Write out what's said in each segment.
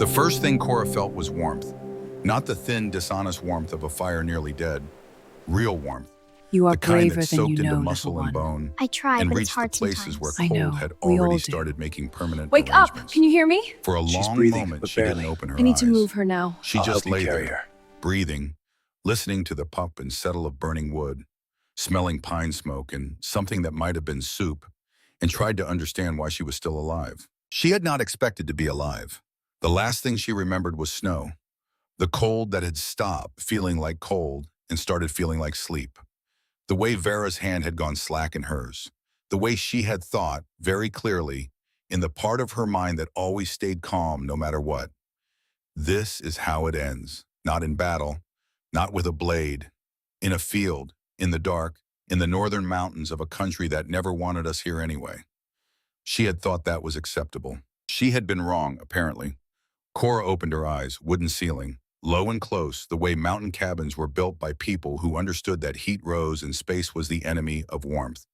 The first thing Cora felt was warmth. Not the thin, dishonest warmth of a fire nearly dead. Real warmth. You are The kind braver that than you soaked into know, little muscle and one. bone I try, and but it's reached the hard places where sometimes. I know, cold had we all already do. started making permanent Wake up! arrangements. Can you hear me? For a She's long breathing, moment, but she didn't barely. open her I need eyes. to move her now. She I'll just help you lay carry there, her. breathing, listening to the pop and settle of burning wood, smelling pine smoke and something that might have been soup, and tried to understand why she was still alive. She had not expected to be alive. The last thing she remembered was snow. The cold that had stopped feeling like cold and started feeling like sleep. The way Vera's hand had gone slack in hers. The way she had thought, very clearly, in the part of her mind that always stayed calm no matter what. This is how it ends. Not in battle, not with a blade. In a field, in the dark, in the northern mountains of a country that never wanted us here anyway. She had thought that was acceptable. She had been wrong, apparently. Cora opened her eyes, wooden ceiling, low and close, the way mountain cabins were built by people who understood that heat rose and space was the enemy of warmth.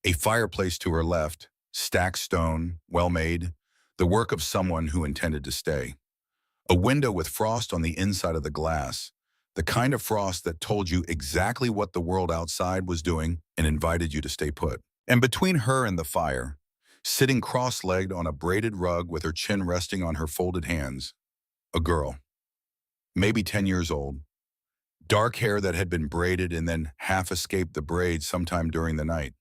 A fireplace to her left, stacked stone, well-made, the work of someone who intended to stay. A window with frost on the inside of the glass, the kind of frost that told you exactly what the world outside was doing and invited you to stay put. And between her and the fire, sitting cross-legged on a braided rug with her chin resting on her folded hands, a girl. Maybe 10 years old. Dark hair that had been braided and then half escaped the braid sometime during the night.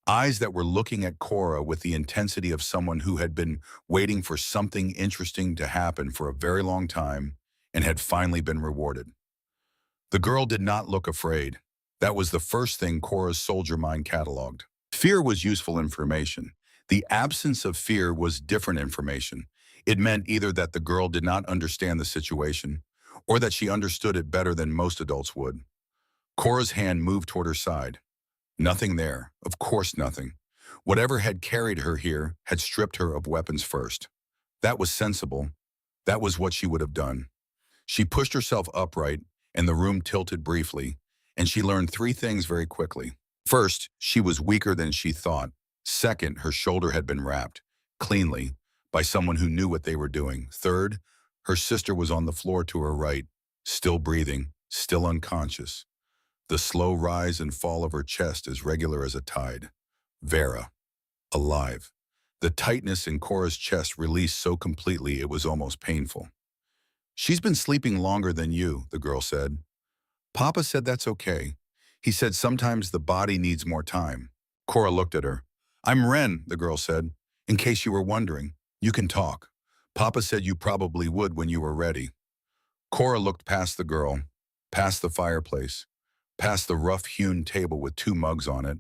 Eyes that were looking at Cora with the intensity of someone who had been waiting for something interesting to happen for a very long time and had finally been rewarded. The girl did not look afraid. That was the first thing Cora's soldier mind cataloged. Fear was useful information. The absence of fear was different information. It meant either that the girl did not understand the situation or that she understood it better than most adults would. Cora's hand moved toward her side. Nothing there. Of course nothing. Whatever had carried her here had stripped her of weapons first. That was sensible. That was what she would have done. She pushed herself upright, and the room tilted briefly, and she learned three things very quickly. First, she was weaker than she thought. Second, her shoulder had been wrapped, cleanly, by someone who knew what they were doing. Third, her sister was on the floor to her right, still breathing, still unconscious. The slow rise and fall of her chest as regular as a tide. Vera, alive. The tightness in Cora's chest released so completely it was almost painful. "She's been sleeping longer than you," the girl said. "Papa said that's okay. He said sometimes the body needs more time." Cora looked at her. "I'm Ren," the girl said. "In case you were wondering, you can talk. Papa said you probably would when you were ready." Cora looked past the girl, past the fireplace, past the rough-hewn table with two mugs on it,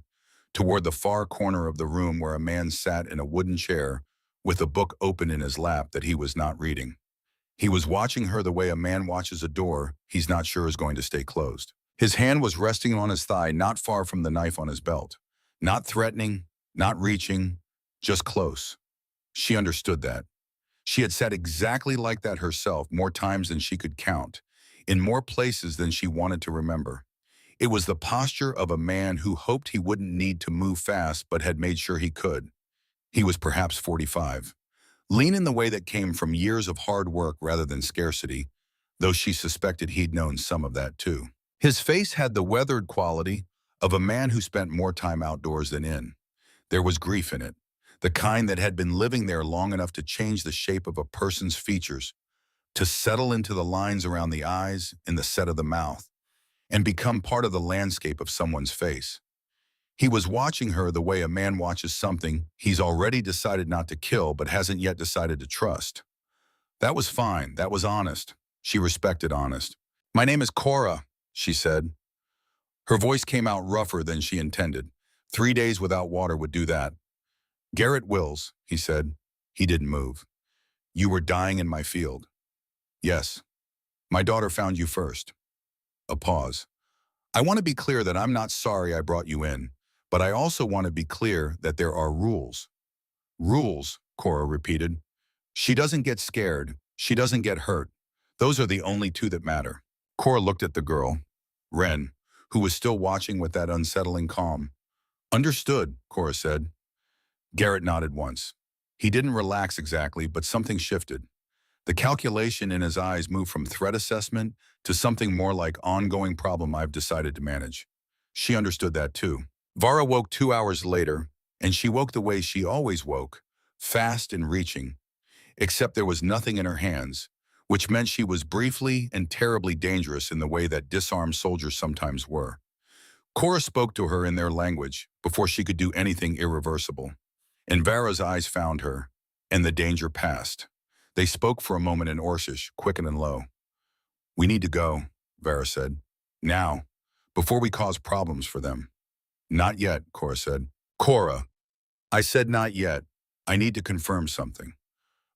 toward the far corner of the room where a man sat in a wooden chair with a book open in his lap that he was not reading. He was watching her the way a man watches a door he's not sure is going to stay closed. His hand was resting on his thigh not far from the knife on his belt. Not threatening, not reaching, just close. She understood that. She had sat exactly like that herself more times than she could count, in more places than she wanted to remember. It was the posture of a man who hoped he wouldn't need to move fast but had made sure he could. He was perhaps 45. Lean in the way that came from years of hard work rather than scarcity, though she suspected he'd known some of that too. His face had the weathered quality of a man who spent more time outdoors than in. There was grief in it, the kind that had been living there long enough to change the shape of a person's features, to settle into the lines around the eyes and the set of the mouth, and become part of the landscape of someone's face. He was watching her the way a man watches something he's already decided not to kill but hasn't yet decided to trust. That was fine. That was honest. She respected honest. "My name is Cora," she said. Her voice came out rougher than she intended. 3 days without water would do that. "Garrett Wills," he said. He didn't move. "You were dying in my field." "Yes. My daughter found you first." A pause. "I want to be clear that I'm not sorry I brought you in, but I also want to be clear that there are rules." "Rules," Cora repeated. "She doesn't get scared. She doesn't get hurt. Those are the only two that matter." Cora looked at the girl, Ren, who was still watching with that unsettling calm. "Understood," Cora said. Garrett nodded once. He didn't relax exactly, but something shifted. The calculation in his eyes moved from threat assessment to something more like ongoing problem I've decided to manage. She understood that too. Vara woke 2 hours later, and she woke the way she always woke, fast and reaching, except there was nothing in her hands, which meant she was briefly and terribly dangerous in the way that disarmed soldiers sometimes were. Cora spoke to her in their language before she could do anything irreversible, and Vara's eyes found her, and the danger passed. They spoke for a moment in Orcish, quick and low. "We need to go," Vara said. "Now, before we cause problems for them." "Not yet," Cora said. "Cora," I said, "not yet. I need to confirm something."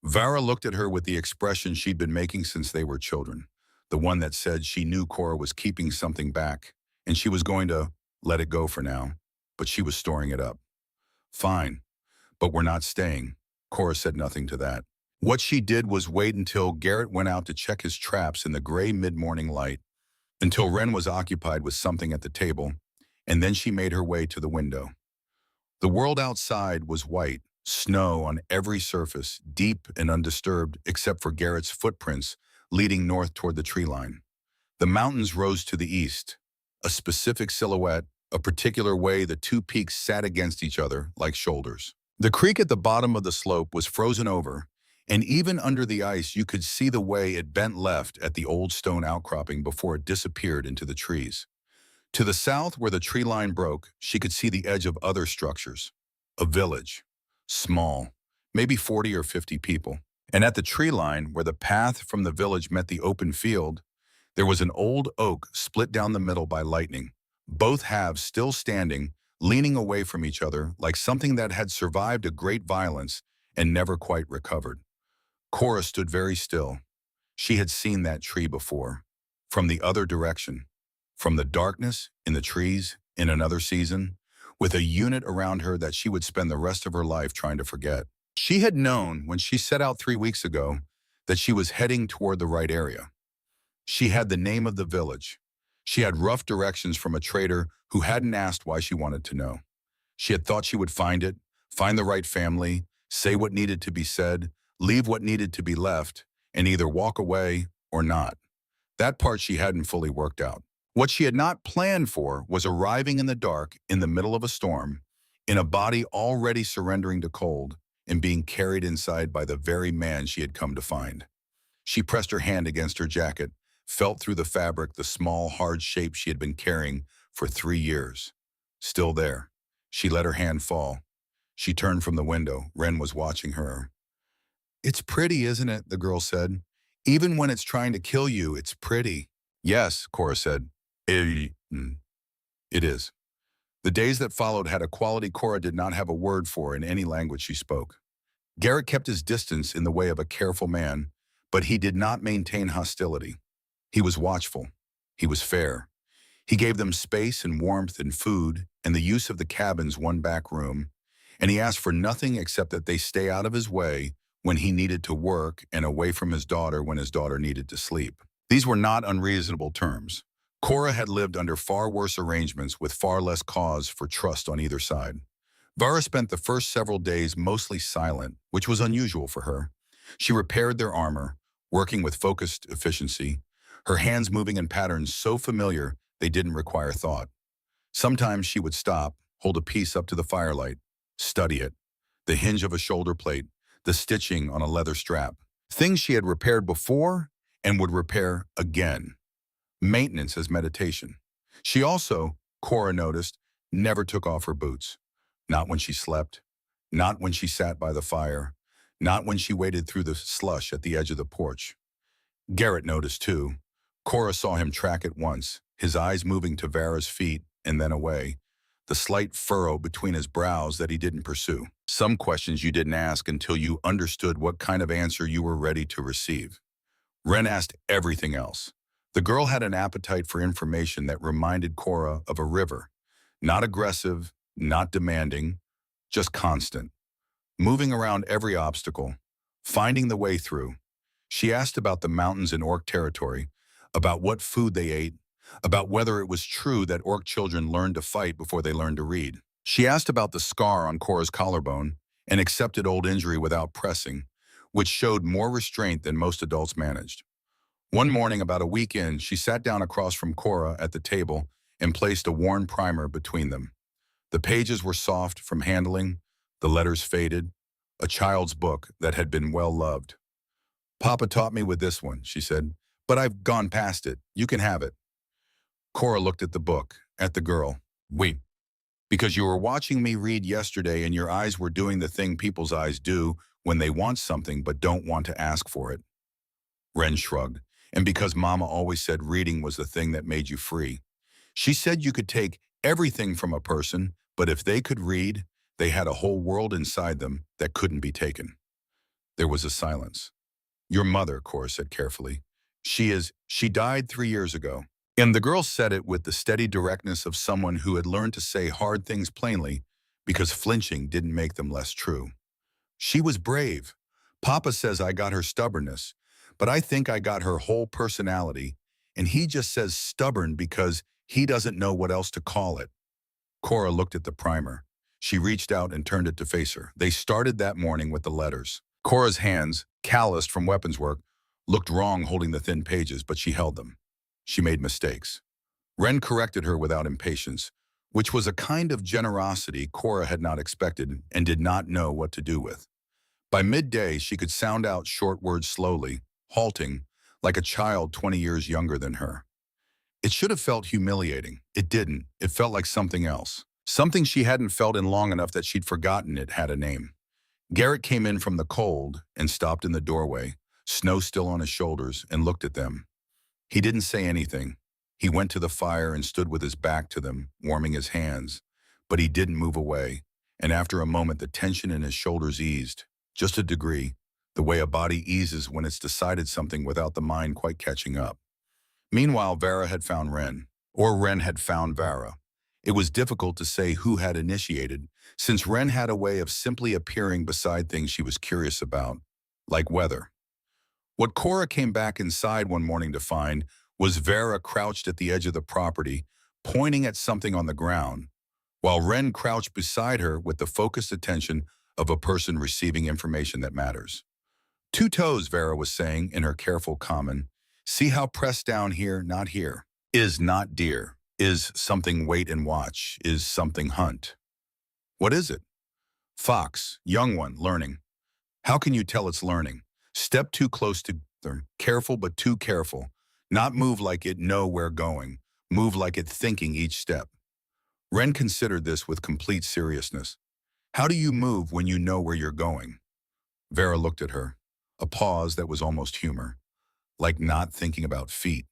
Vara looked at her with the expression she'd been making since they were children, the one that said she knew Cora was keeping something back, and she was going to let it go for now, but she was storing it up. "Fine, but we're not staying." Cora said nothing to that. What she did was wait until Garrett went out to check his traps in the gray mid-morning light, until Wren was occupied with something at the table, and then she made her way to the window. The world outside was white, snow on every surface, deep and undisturbed except for Garrett's footprints leading north toward the tree line. The mountains rose to the east, a specific silhouette, a particular way the two peaks sat against each other like shoulders. The creek at the bottom of the slope was frozen over, and even under the ice you could see the way it bent left at the old stone outcropping before it disappeared into the trees. To the south, where the tree line broke, she could see the edge of other structures. A village. Small, maybe 40 or 50 people. And at the tree line, where the path from the village met the open field, there was an old oak split down the middle by lightning, both halves still standing, leaning away from each other like something that had survived a great violence and never quite recovered. Cora stood very still. She had seen that tree before, from the other direction, from the darkness in the trees in another season, with a unit around her that she would spend the rest of her life trying to forget. She had known when she set out 3 weeks ago that she was heading toward the right area. She had the name of the village. She had rough directions from a trader who hadn't asked why she wanted to know. She had thought she would find it, find the right family, say what needed to be said, leave what needed to be left, and either walk away or not. That part she hadn't fully worked out. What she had not planned for was arriving in the dark, in the middle of a storm, in a body already surrendering to cold and being carried inside by the very man she had come to find. She pressed her hand against her jacket, felt through the fabric the small, hard shape she had been carrying for 3 years. Still there. She let her hand fall. She turned from the window. Wren was watching her. "It's pretty, isn't it?" the girl said. "Even when it's trying to kill you, it's pretty." "Yes," Cora said. It is." The days that followed had a quality Cora did not have a word for in any language she spoke. Garrett kept his distance in the way of a careful man, but he did not maintain hostility. He was watchful. He was fair. He gave them space and warmth and food and the use of the cabin's one back room, and he asked for nothing except that they stay out of his way when he needed to work and away from his daughter when his daughter needed to sleep. These were not unreasonable terms. Cora had lived under far worse arrangements with far less cause for trust on either side. Vara spent the first several days mostly silent, which was unusual for her. She repaired their armor, working with focused efficiency, her hands moving in patterns so familiar they didn't require thought. Sometimes she would stop, hold a piece up to the firelight, study it, the hinge of a shoulder plate, the stitching on a leather strap, things she had repaired before and would repair again. Maintenance as meditation. She also, Cora noticed, never took off her boots. Not when she slept, not when she sat by the fire, not when she waded through the slush at the edge of the porch. Garrett noticed too. Cora saw him track it once, his eyes moving to Vara's feet and then away, the slight furrow between his brows that he didn't pursue. Some questions you didn't ask until you understood what kind of answer you were ready to receive. Wren asked everything else. The girl had an appetite for information that reminded Cora of a river. Not aggressive, not demanding, just constant. Moving around every obstacle, finding the way through. She asked about the mountains in Orc territory, about what food they ate, about whether it was true that Orc children learned to fight before they learned to read. She asked about the scar on Cora's collarbone, an accepted old injury without pressing, which showed more restraint than most adults managed. One morning, about a week in, she sat down across from Cora at the table and placed a worn primer between them. The pages were soft from handling, the letters faded, a child's book that had been well loved. "Papa taught me with this one," she said, "but I've gone past it. You can have it." Cora looked at the book, at the girl. "Wait, because you were watching me read yesterday and your eyes were doing the thing people's eyes do when they want something but don't want to ask for it." Ren shrugged. "And because Mama always said reading was the thing that made you free. She said you could take everything from a person, but if they could read, they had a whole world inside them that couldn't be taken." There was a silence. "Your mother," Cora said carefully. She died 3 years ago." And the girl said it with the steady directness of someone who had learned to say hard things plainly because flinching didn't make them less true. "She was brave. Papa says I got her stubbornness, but I think I got her whole personality, and he just says stubborn because he doesn't know what else to call it." Cora looked at the primer. She reached out and turned it to face her. They started that morning with the letters. Cora's hands, calloused from weapons work, looked wrong holding the thin pages, but she held them. She made mistakes. Ren corrected her without impatience, which was a kind of generosity Cora had not expected and did not know what to do with. By midday, she could sound out short words slowly, halting, like a child 20 years younger than her. It should have felt humiliating. It didn't. It felt like something else. Something she hadn't felt in long enough that she'd forgotten it had a name. Garrett came in from the cold and stopped in the doorway, snow still on his shoulders, and looked at them. He didn't say anything. He went to the fire and stood with his back to them, warming his hands. But he didn't move away, and after a moment the tension in his shoulders eased, just a degree, the way a body eases when it's decided something without the mind quite catching up. Meanwhile, Vera had found Ren, or Ren had found Vera. It was difficult to say who had initiated, since Ren had a way of simply appearing beside things she was curious about, like weather. What Cora came back inside one morning to find was Vera crouched at the edge of the property, pointing at something on the ground, while Ren crouched beside her with the focused attention of a person receiving information that matters. "Two toes," Vera was saying in her careful common. "See how pressed down here, not here. Is not deer. Is something wait and watch. Is something hunt. What is it? Fox, young one, learning. How can you tell it's learning? Step too close together, careful but too careful. Not move like it know where going. Move like it thinking each step." Ren considered this with complete seriousness. "How do you move when you know where you're going?" Vera looked at her, a pause that was almost humor, like not thinking about feet.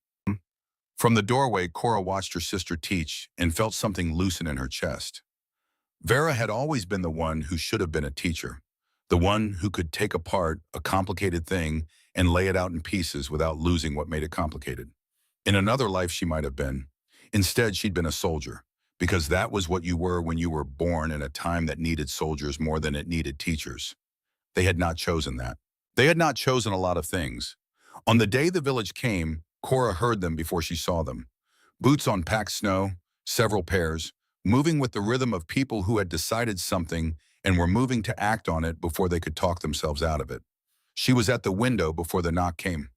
From the doorway, Cora watched her sister teach and felt something loosen in her chest. Vera had always been the one who should have been a teacher, the one who could take apart a complicated thing and lay it out in pieces without losing what made it complicated. In another life, she might have been. Instead, she'd been a soldier, because that was what you were when you were born in a time that needed soldiers more than it needed teachers. They had not chosen that. They had not chosen a lot of things. On the day the village came, Cora heard them before she saw them. Boots on packed snow, several pairs, moving with the rhythm of people who had decided something and were moving to act on it before they could talk themselves out of it. She was at the window before the knock came.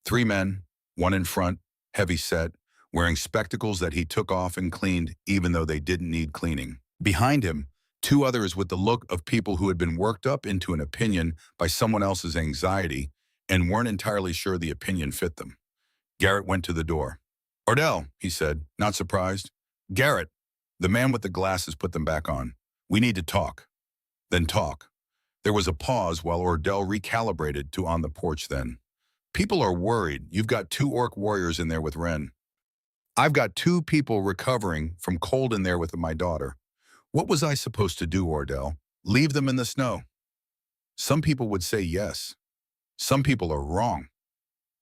3 men, one in front, heavy set, wearing spectacles that he took off and cleaned even though they didn't need cleaning. Behind him, 2 others with the look of people who had been worked up into an opinion by someone else's anxiety and weren't entirely sure the opinion fit them. Garrett went to the door. "Ordell," he said, not surprised. "Garrett." The man with the glasses put them back on. "We need to talk." Then talk. There was a pause while Ordell recalibrated to on the porch then. "People are worried. You've got 2 orc warriors in there with Ren. I've got 2 people recovering from cold in there with my daughter. What was I supposed to do, Ordell? Leave them in the snow?" "Some people would say yes. Some people are wrong."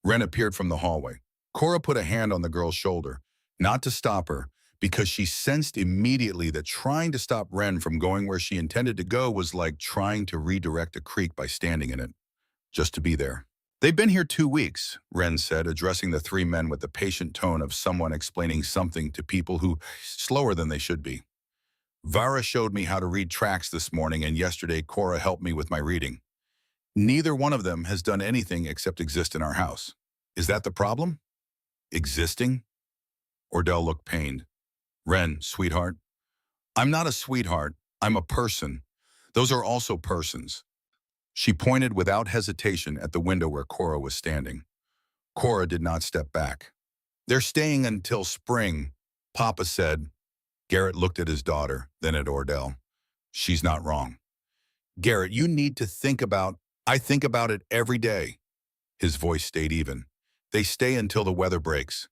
Ren appeared from the hallway. Cora put a hand on the girl's shoulder, not to stop her, because she sensed immediately that trying to stop Ren from going where she intended to go was like trying to redirect a creek by standing in it, just to be there. "They've been here 2 weeks, Ren said, addressing the 3 men with the patient tone of someone explaining something to people who slower than they should be. "Vara showed me how to read tracks this morning, and yesterday Cora helped me with my reading. Neither one of them has done anything except exist in our house. Is that the problem? Existing? Ordell looked pained. Ren, sweetheart. I'm not a sweetheart. I'm a person. Those are also persons. She pointed without hesitation at the window where Cora was standing. Cora did not step back. They're staying until spring, Papa said. Garrett looked at his daughter, then at Ordell. She's not wrong. Garrett, you need to I think about it every day. His voice stayed even. They stay until the weather breaks.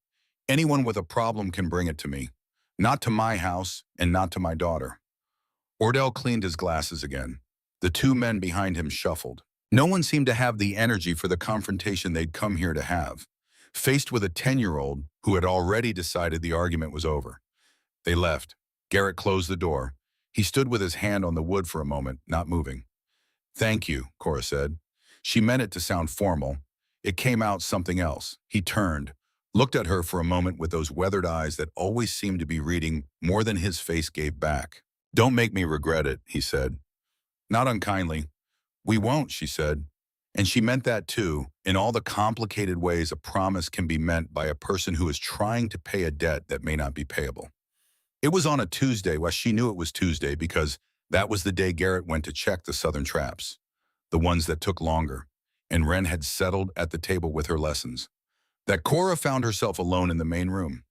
Anyone with a problem can bring it to me. Not to my house and not to my daughter. Ordell cleaned his glasses again. The two men behind him shuffled. No one seemed to have the energy for the confrontation they'd come here to have. Faced with a 10-year-old who had already decided the argument was over. They left. Garrett closed the door. He stood with his hand on the wood for a moment, not moving. Thank you, Cora said. She meant it to sound formal. It came out something else. He turned, looked at her for a moment with those weathered eyes that always seemed to be reading more than his face gave back. Don't make me regret it, he said. Not unkindly. We won't, she said. And she meant that too, in all the complicated ways a promise can be meant by a person who is trying to pay a debt that may not be payable. It was on a Tuesday. Well, she knew it was Tuesday because that was the day Garrett went to check the southern traps, the ones that took longer, and Ren had settled at the table with her lessons. That Cora found herself alone in the main room,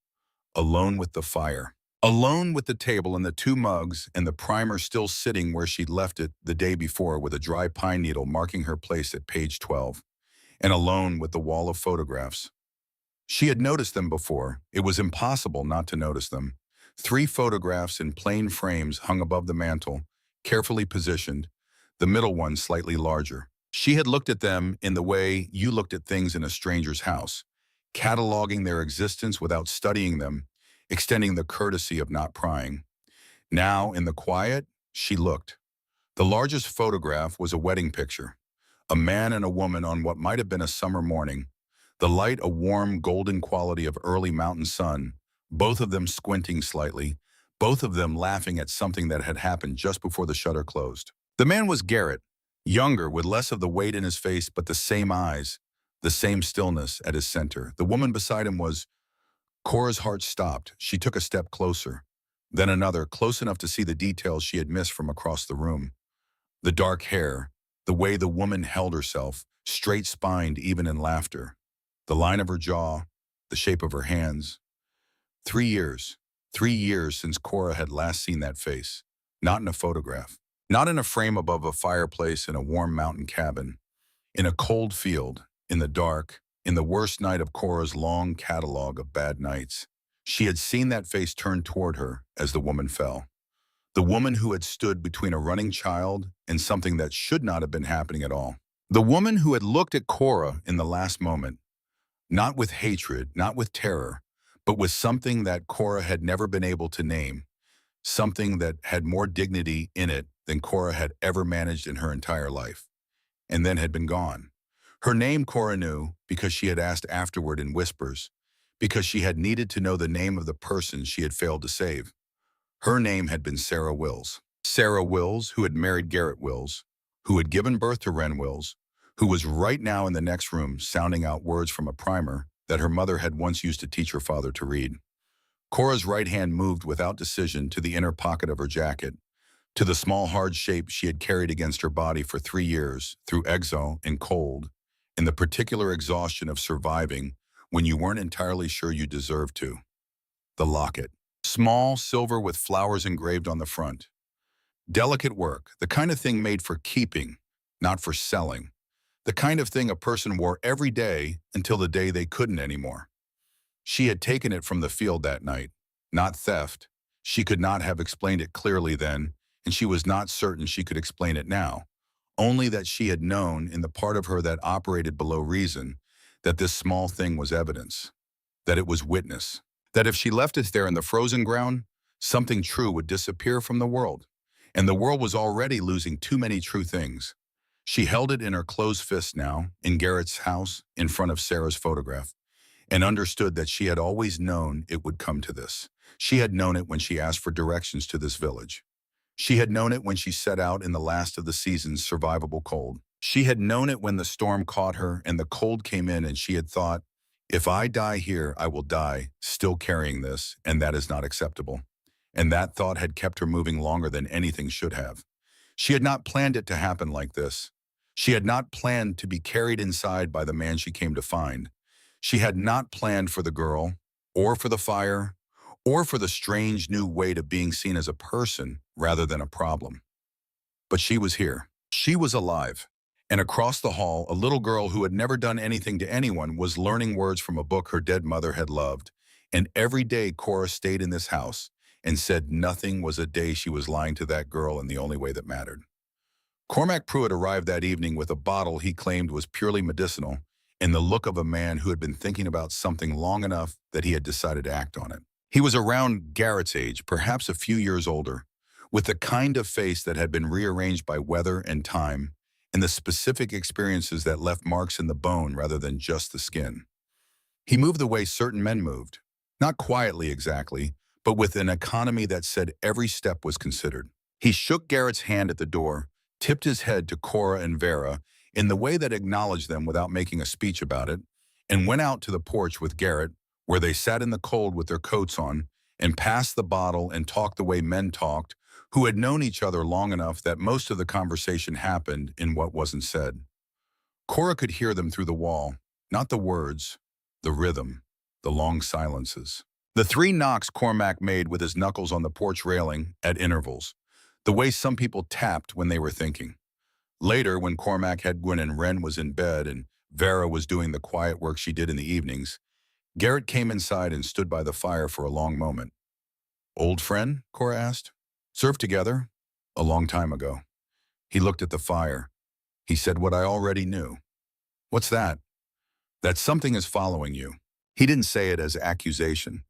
alone with the fire, alone with the table and the two mugs and the primer still sitting where she'd left it the day before with a dry pine needle marking her place at page 12, and alone with the wall of photographs. She had noticed them before. It was impossible not to notice them. 3 photographs in plain frames hung above the mantel, carefully positioned, the middle one slightly larger. She had looked at them in the way you looked at things in a stranger's house, cataloging their existence without studying them, extending the courtesy of not prying. Now, in the quiet, she looked. The largest photograph was a wedding picture, a man and a woman on what might have been a summer morning, the light a warm golden quality of early mountain sun, both of them squinting slightly, both of them laughing at something that had happened just before the shutter closed. The man was Garrett, younger with less of the weight in his face but the same eyes, the same stillness at his center. The woman beside him was... Cora's heart stopped. She took a step closer, then another, close enough to see the details she had missed from across the room. The dark hair, the way the woman held herself, straight-spined even in laughter, the line of her jaw, the shape of her hands. 3 years. 3 years since Cora had last seen that face. Not in a photograph. Not in a frame above a fireplace in a warm mountain cabin. In a cold field, in the dark, in the worst night of Cora's long catalog of bad nights. She had seen that face turn toward her as the woman fell. The woman who had stood between a running child and something that should not have been happening at all. The woman who had looked at Cora in the last moment, not with hatred, not with terror, but with something that Cora had never been able to name, something that had more dignity in it than Cora had ever managed in her entire life, and then had been gone. Her name Cora knew because she had asked afterward in whispers, because she had needed to know the name of the person she had failed to save. Her name had been Sarah Wills. Sarah Wills, who had married Garrett Wills, who had given birth to Ren Wills, who was right now in the next room sounding out words from a primer that her mother had once used to teach her father to read. Cora's right hand moved without decision to the inner pocket of her jacket, to the small hard shape she had carried against her body for 3 years, through exile and cold, in the particular exhaustion of surviving when you weren't entirely sure you deserved to. The locket. Small, silver with flowers engraved on the front. Delicate work, the kind of thing made for keeping, not for selling. The kind of thing a person wore every day until the day they couldn't anymore. She had taken it from the field that night. Not theft. She could not have explained it clearly then, and she was not certain she could explain it now. Only that she had known, in the part of her that operated below reason, that this small thing was evidence, that it was witness, that if she left it there in the frozen ground, something true would disappear from the world, and the world was already losing too many true things. She held it in her closed fist now, in Garrett's house, in front of Sarah's photograph, and understood that she had always known it would come to this. She had known it when she asked for directions to this village. She had known it when she set out in the last of the season's survivable cold. She had known it when the storm caught her and the cold came in, and she had thought, if I die here, I will die, still carrying this, and that is not acceptable. And that thought had kept her moving longer than anything should have. She had not planned it to happen like this. She had not planned to be carried inside by the man she came to find. She had not planned for the girl, or for the fire, or for the strange new weight of being seen as a person rather than a problem. But she was here. She was alive. And across the hall, a little girl who had never done anything to anyone was learning words from a book her dead mother had loved. And every day Cora stayed in this house and said nothing was a day she was lying to that girl in the only way that mattered. Cormac Pruitt arrived that evening with a bottle he claimed was purely medicinal and the look of a man who had been thinking about something long enough that he had decided to act on it. He was around Garrett's age, perhaps a few years older, with the kind of face that had been rearranged by weather and time, and the specific experiences that left marks in the bone rather than just the skin. He moved the way certain men moved, not quietly exactly, but with an economy that said every step was considered. He shook Garrett's hand at the door, tipped his head to Cora and Vera in the way that acknowledged them without making a speech about it, and went out to the porch with Garrett, where they sat in the cold with their coats on, and passed the bottle and talked the way men talked, who had known each other long enough that most of the conversation happened in what wasn't said. Cora could hear them through the wall, not the words, the rhythm, the long silences. The 3 knocks Cormac made with his knuckles on the porch railing at intervals, the way some people tapped when they were thinking. Later, when Cormac had Gwen and Wren was in bed and Vera was doing the quiet work she did in the evenings, Garrett came inside and stood by the fire for a long moment. "Old friend?" Cora asked. "Served together? A long time ago." He looked at the fire. He said what I already knew. "What's that?" "That something is following you." He didn't say it as accusation,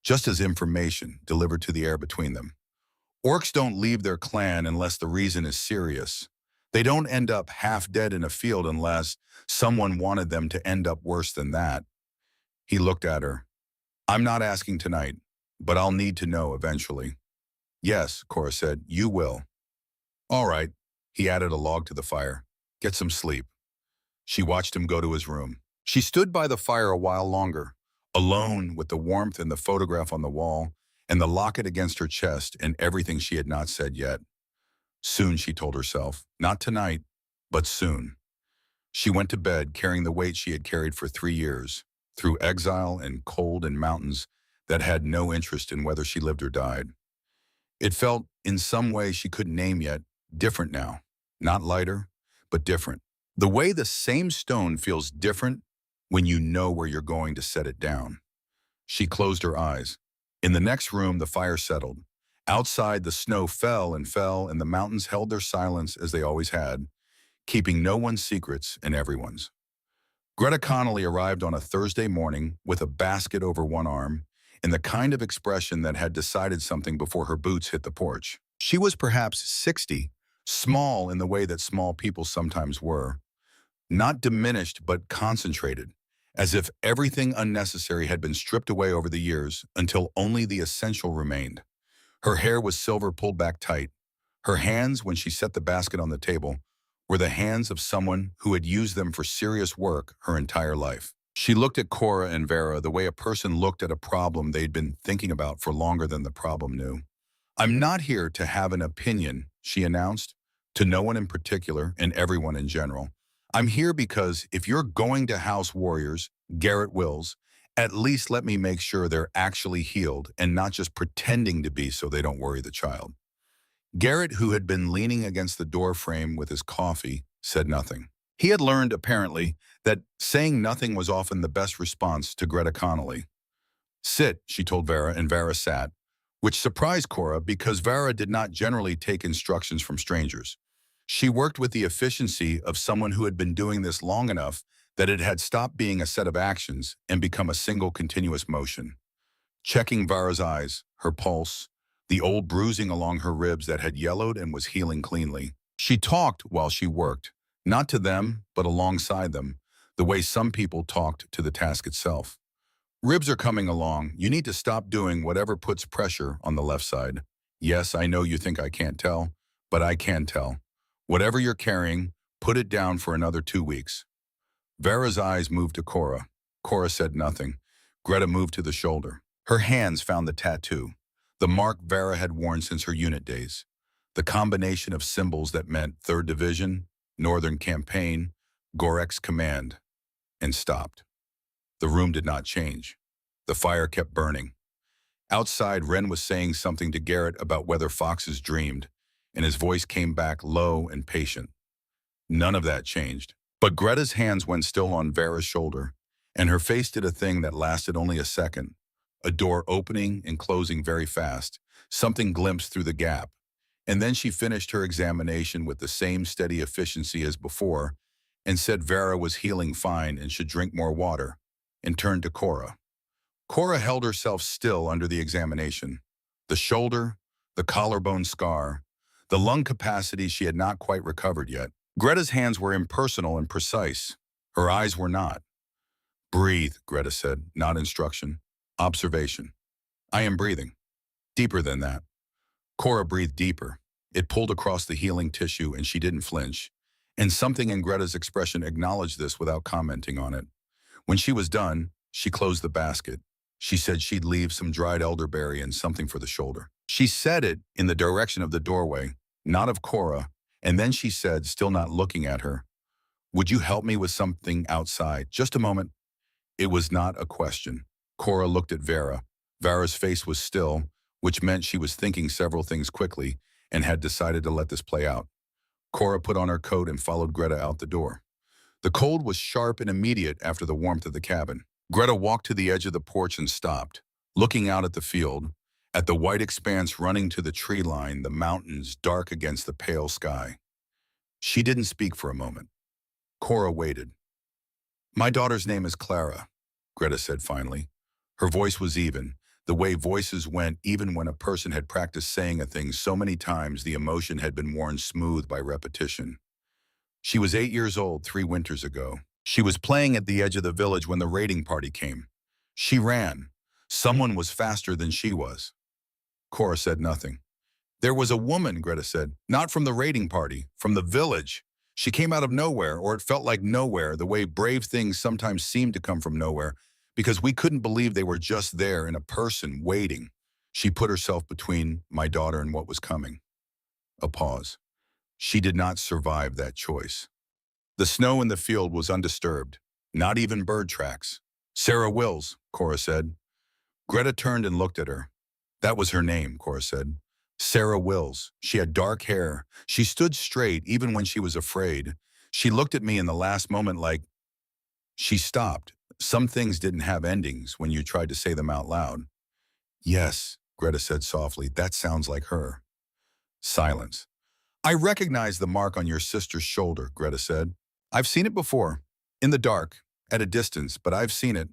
just as information delivered to the air between them. Orcs don't leave their clan unless the reason is serious. They don't end up half dead in a field unless someone wanted them to end up worse than that. He looked at her. "I'm not asking tonight, but I'll need to know eventually." "Yes," Cora said, "you will." "All right." He added a log to the fire. "Get some sleep." She watched him go to his room. She stood by the fire a while longer, alone with the warmth and the photograph on the wall, and the locket against her chest and everything she had not said yet. Soon, she told herself, not tonight, but soon. She went to bed carrying the weight she had carried for 3 years, through exile and cold and mountains that had no interest in whether she lived or died. It felt, in some way she couldn't name yet, different now. Not lighter, but different. The way the same stone feels different when you know where you're going to set it down. She closed her eyes. In the next room, the fire settled. Outside, the snow fell, and the mountains held their silence as they always had, keeping no one's secrets and everyone's. Greta Connolly arrived on a Thursday morning with a basket over one arm and the kind of expression that had decided something before her boots hit the porch. She was perhaps 60, small in the way that small people sometimes were, not diminished but concentrated, as if everything unnecessary had been stripped away over the years until only the essential remained. Her hair was silver pulled back tight. Her hands, when she set the basket on the table, were the hands of someone who had used them for serious work her entire life. She looked at Cora and Vera the way a person looked at a problem they'd been thinking about for longer than the problem knew. "I'm not here to have an opinion," she announced, to no one in particular and everyone in general. "I'm here because if you're going to house warriors, Garrett Wills, at least let me make sure they're actually healed and not just pretending to be so they don't worry the child." Garrett, who had been leaning against the door frame with his coffee, said nothing. He had learned, apparently, that saying nothing was often the best response to Greta Connolly. "Sit," she told Vera, and Vera sat, which surprised Cora because Vera did not generally take instructions from strangers. She worked with the efficiency of someone who had been doing this long enough that it had stopped being a set of actions and become a single continuous motion. Checking Vera's eyes, her pulse, the old bruising along her ribs that had yellowed and was healing cleanly. She talked while she worked, not to them, but alongside them, the way some people talked to the task itself. "Ribs are coming along. You need to stop doing whatever puts pressure on the left side. Yes, I know you think I can't tell, but I can tell. Whatever you're carrying, Put it down for another 2 weeks. Vera's eyes moved to Cora. Cora said nothing. Greta moved to the shoulder. Her hands found the tattoo, the mark Vera had worn since her unit days. The combination of symbols that meant 3rd Division, Northern Campaign, Gorek's Command, and stopped. The room did not change. The fire kept burning. Outside, Wren was saying something to Garrett about whether foxes dreamed, and his voice came back low and patient. None of that changed. But Greta's hands went still on Vera's shoulder, and her face did a thing that lasted only a second. A door opening and closing very fast, something glimpsed through the gap. And then she finished her examination with the same steady efficiency as before, and said Vera was healing fine and should drink more water, and turned to Cora. Cora held herself still under the examination. The shoulder, the collarbone scar, the lung capacity she had not quite recovered yet. Greta's hands were impersonal and precise. Her eyes were not. Breathe, Greta said, not instruction. Observation. I am breathing. Deeper than that. Cora breathed deeper. It pulled across the healing tissue and she didn't flinch. And something in Greta's expression acknowledged this without commenting on it. When she was done, she closed the basket. She said she'd leave some dried elderberry and something for the shoulder. She said it in the direction of the doorway, not of Cora, and then she said, still not looking at her, "Would you help me with something outside? Just a moment." It was not a question. Cora looked at Vera. Vera's face was still, which meant she was thinking several things quickly and had decided to let this play out. Cora put on her coat and followed Greta out the door. The cold was sharp and immediate after the warmth of the cabin. Greta walked to the edge of the porch and stopped, looking out at the field, at the white expanse running to the tree line, the mountains dark against the pale sky. She didn't speak for a moment. Cora waited. "My daughter's name is Clara," Greta said finally. Her voice was even, the way voices went even when a person had practiced saying a thing so many times the emotion had been worn smooth by repetition. She was 8 years old 3 winters ago. She was playing at the edge of the village when the raiding party came. She ran. Someone was faster than she was. Cora said nothing. "There was a woman," Greta said, "not from the raiding party, from the village. She came out of nowhere, or it felt like nowhere, the way brave things sometimes seem to come from nowhere, because we couldn't believe they were just there in a person waiting." She put herself between my daughter and what was coming. A pause. She did not survive that choice. The snow in the field was undisturbed, not even bird tracks. "Sarah Wills," Cora said. Greta turned and looked at her. "That was her name," Cora said. "Sarah Wills. She had dark hair. She stood straight even when she was afraid. She looked at me in the last moment like..." She stopped. Some things didn't have endings when you tried to say them out loud. "Yes," Greta said softly, "that sounds like her." Silence. "I recognize the mark on your sister's shoulder," Greta said. "I've seen it before, in the dark, at a distance, but I've seen it.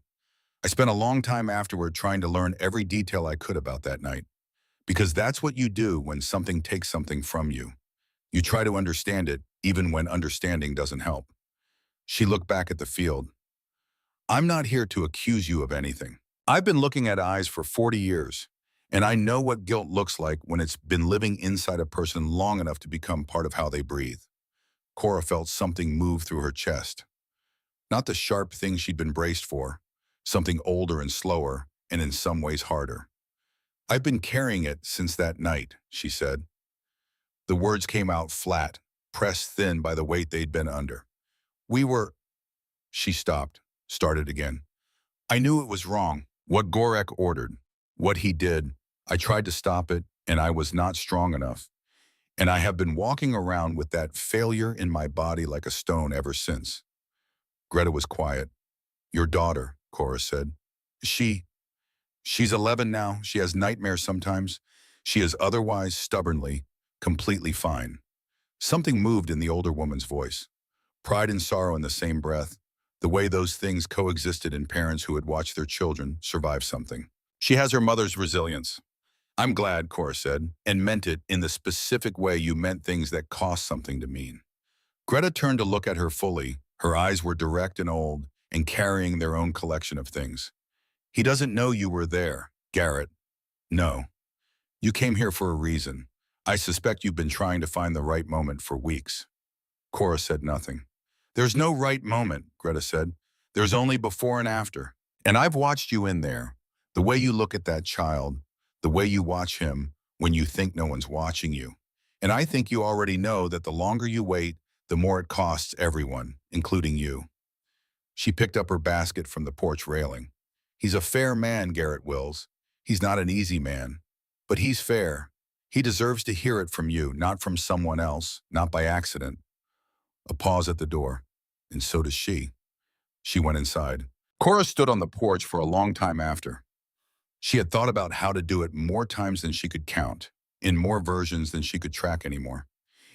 I spent a long time afterward trying to learn every detail I could about that night. Because that's what you do when something takes something from you. You try to understand it, even when understanding doesn't help." She looked back at the field. "I'm not here to accuse you of anything. I've been looking at eyes for 40 years, and I know what guilt looks like when it's been living inside a person long enough to become part of how they breathe." Cora felt something move through her chest. Not the sharp thing she'd been braced for, something older and slower, and in some ways harder. "I've been carrying it since that night," she said. The words came out flat, pressed thin by the weight they'd been under. "We were..." She stopped, started again. "I knew it was wrong, what Gorek ordered, what he did. I tried to stop it, and I was not strong enough. And I have been walking around with that failure in my body like a stone ever since." Greta was quiet. "Your daughter," Cora said. She's 11 now. She has nightmares sometimes. She is otherwise stubbornly, completely fine." Something moved in the older woman's voice. Pride and sorrow in the same breath, the way those things coexisted in parents who had watched their children survive something. "She has her mother's resilience." "I'm glad," Cora said, "and meant it in the specific way you meant things that cost something to mean." Greta turned to look at her fully. Her eyes were direct and old, and carrying their own collection of things. "He doesn't know you were there, Garrett. No. You came here for a reason. I suspect you've been trying to find the right moment for weeks." Cora said nothing. There's no right moment, Greta said. There's only before and after. And I've watched you in there. The way you look at that child, the way you watch him when you think no one's watching you. And I think you already know that the longer you wait, the more it costs everyone, including you. She picked up her basket from the porch railing. He's a fair man, Garrett Wills. He's not an easy man, but he's fair. He deserves to hear it from you, not from someone else, not by accident. A pause at the door, and so does she. She went inside. Cora stood on the porch for a long time after. She had thought about how to do it more times than she could count, in more versions than she could track anymore.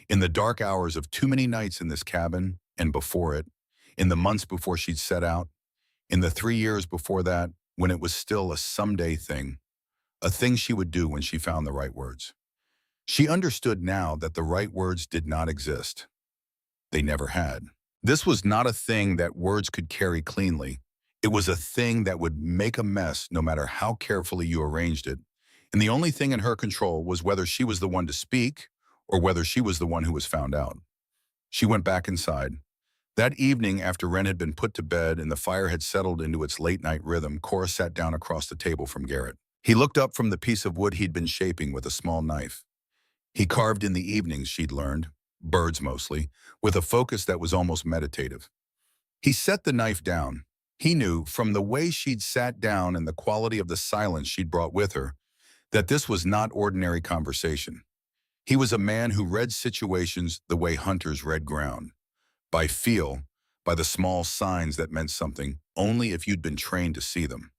In the dark hours of too many nights in this cabin, and before it, in the months before she'd set out, in the 3 years before that, when it was still a someday thing, a thing she would do when she found the right words. She understood now that the right words did not exist. They never had. This was not a thing that words could carry cleanly. It was a thing that would make a mess no matter how carefully you arranged it. And the only thing in her control was whether she was the one to speak or whether she was the one who was found out. She went back inside. That evening, after Wren had been put to bed and the fire had settled into its late-night rhythm, Cora sat down across the table from Garrett. He looked up from the piece of wood he'd been shaping with a small knife. He carved in the evenings, she'd learned, birds mostly, with a focus that was almost meditative. He set the knife down. He knew, from the way she'd sat down and the quality of the silence she'd brought with her, that this was not ordinary conversation. He was a man who read situations the way hunters read ground, by feel, by the small signs that meant something, only if you'd been trained to see them.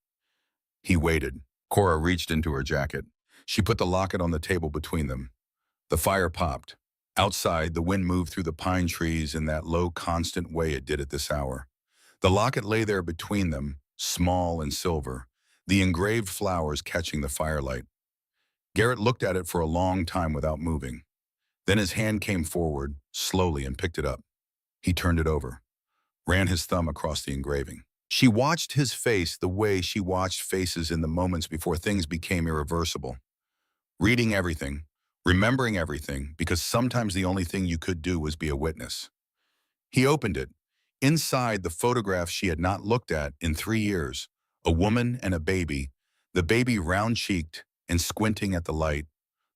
He waited. Cora reached into her jacket. She put the locket on the table between them. The fire popped. Outside, the wind moved through the pine trees in that low, constant way it did at this hour. The locket lay there between them, small and silver, the engraved flowers catching the firelight. Garrett looked at it for a long time without moving. Then his hand came forward, slowly, and picked it up. He turned it over, ran his thumb across the engraving. She watched his face the way she watched faces in the moments before things became irreversible. Reading everything, remembering everything, because sometimes the only thing you could do was be a witness. He opened it. Inside, the photograph she had not looked at in 3 years, a woman and a baby, the baby round-cheeked and squinting at the light,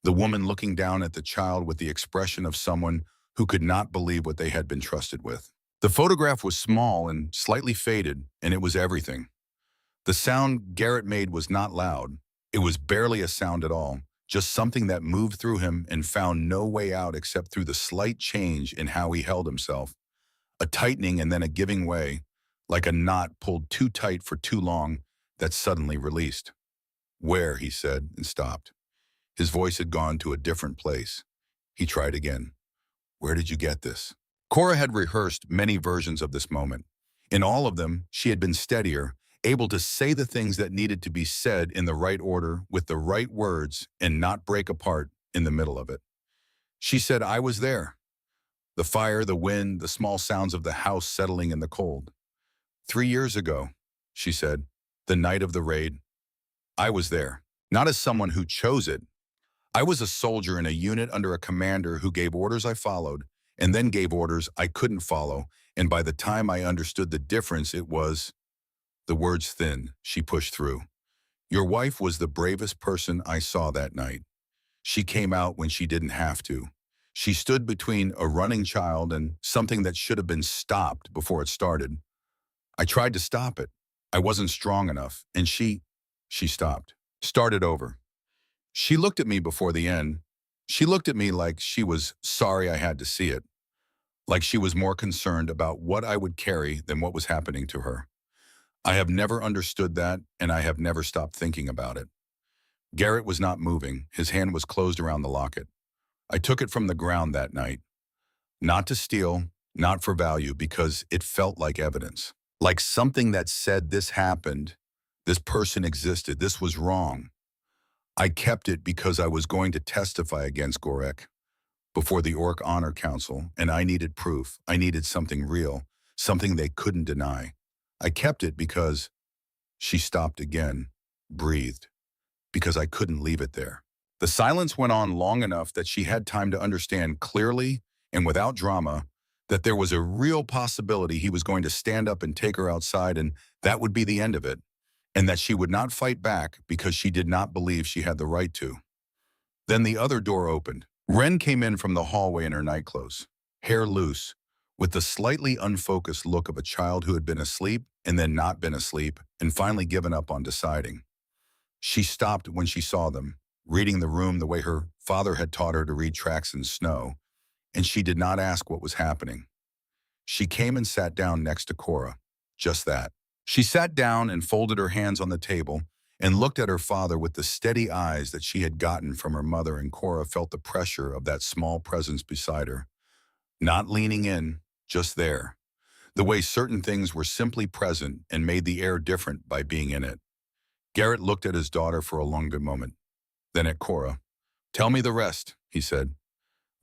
the woman looking down at the child with the expression of someone who could not believe what they had been trusted with. The photograph was small and slightly faded, and it was everything. The sound Garrett made was not loud. It was barely a sound at all, just something that moved through him and found no way out except through the slight change in how he held himself. A tightening and then a giving way, like a knot pulled too tight for too long that suddenly released. "Where?" he said, and stopped. His voice had gone to a different place. He tried again. "Where did you get this?" Cora had rehearsed many versions of this moment. In all of them, she had been steadier, able to say the things that needed to be said in the right order with the right words and not break apart in the middle of it. She said, "I was there." The fire, the wind, the small sounds of the house settling in the cold. 3 years ago, she said, the night of the raid, I was there, not as someone who chose it. I was a soldier in a unit under a commander who gave orders I followed, and then gave orders I couldn't follow, and by the time I understood the difference, it was... The words thin, she pushed through. Your wife was the bravest person I saw that night. She came out when she didn't have to. She stood between a running child and something that should have been stopped before it started. I tried to stop it. I wasn't strong enough, and she stopped. Started over. She looked at me before the end. She looked at me like she was sorry I had to see it, like she was more concerned about what I would carry than what was happening to her. I have never understood that, and I have never stopped thinking about it. Garrett was not moving. His hand was closed around the locket. I took it from the ground that night. Not to steal, not for value, because it felt like evidence. Like something that said this happened, this person existed, this was wrong. I kept it because I was going to testify against Garrett before the ORC Honor Council, and I needed proof. I needed something real, something they couldn't deny. I kept it because... She stopped again, breathed, because I couldn't leave it there. The silence went on long enough that she had time to understand clearly and without drama that there was a real possibility he was going to stand up and take her outside and that would be the end of it, and that she would not fight back because she did not believe she had the right to. Then the other door opened. Ren came in from the hallway in her nightclothes, hair loose, with the slightly unfocused look of a child who had been asleep and then not been asleep and finally given up on deciding. She stopped when she saw them, reading the room the way her father had taught her to read tracks in snow, and she did not ask what was happening. She came and sat down next to Cora. Just that. She sat down and folded her hands on the table and looked at her father with the steady eyes that she had gotten from her mother, and Cora felt the pressure of that small presence beside her. Not leaning in, just there. The way certain things were simply present and made the air different by being in it. Garrett looked at his daughter for a long good moment, then at Cora. "Tell me the rest," he said.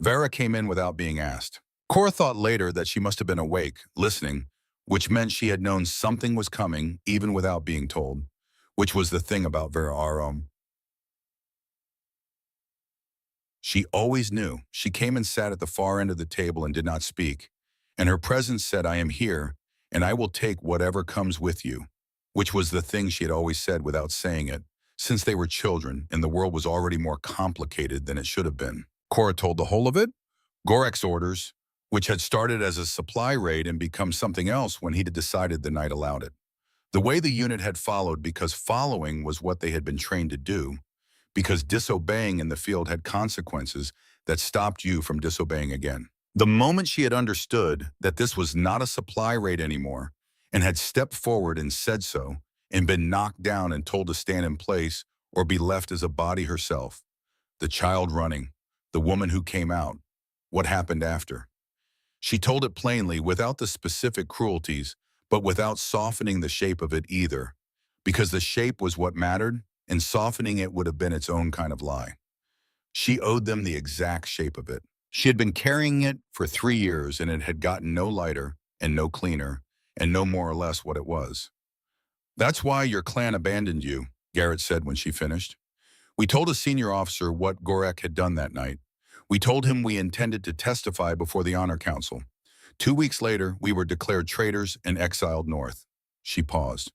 Vera came in without being asked. Cora thought later that she must have been awake, listening, which meant she had known something was coming even without being told, which was the thing about Vera Arum. She always knew. She came and sat at the far end of the table and did not speak, and her presence said, "I am here, and I will take whatever comes with you," which was the thing she had always said without saying it, since they were children and the world was already more complicated than it should have been. Cora told the whole of it. Gorek's orders, which had started as a supply raid and become something else when he had decided the night allowed it. The way the unit had followed, because following was what they had been trained to do, because disobeying in the field had consequences that stopped you from disobeying again. The moment she had understood that this was not a supply raid anymore and had stepped forward and said so and been knocked down and told to stand in place or be left as a body herself, the child running, the woman who came out, what happened after. She told it plainly without the specific cruelties, but without softening the shape of it either, because the shape was what mattered and softening it would have been its own kind of lie. She owed them the exact shape of it. She had been carrying it for 3 years and it had gotten no lighter and no cleaner and no more or less what it was. "That's why your clan abandoned you," Garrett said when she finished. "We told a senior officer what Gorek had done that night. We told him we intended to testify before the Honor Council. 2 weeks later, we were declared traitors and exiled north." She paused.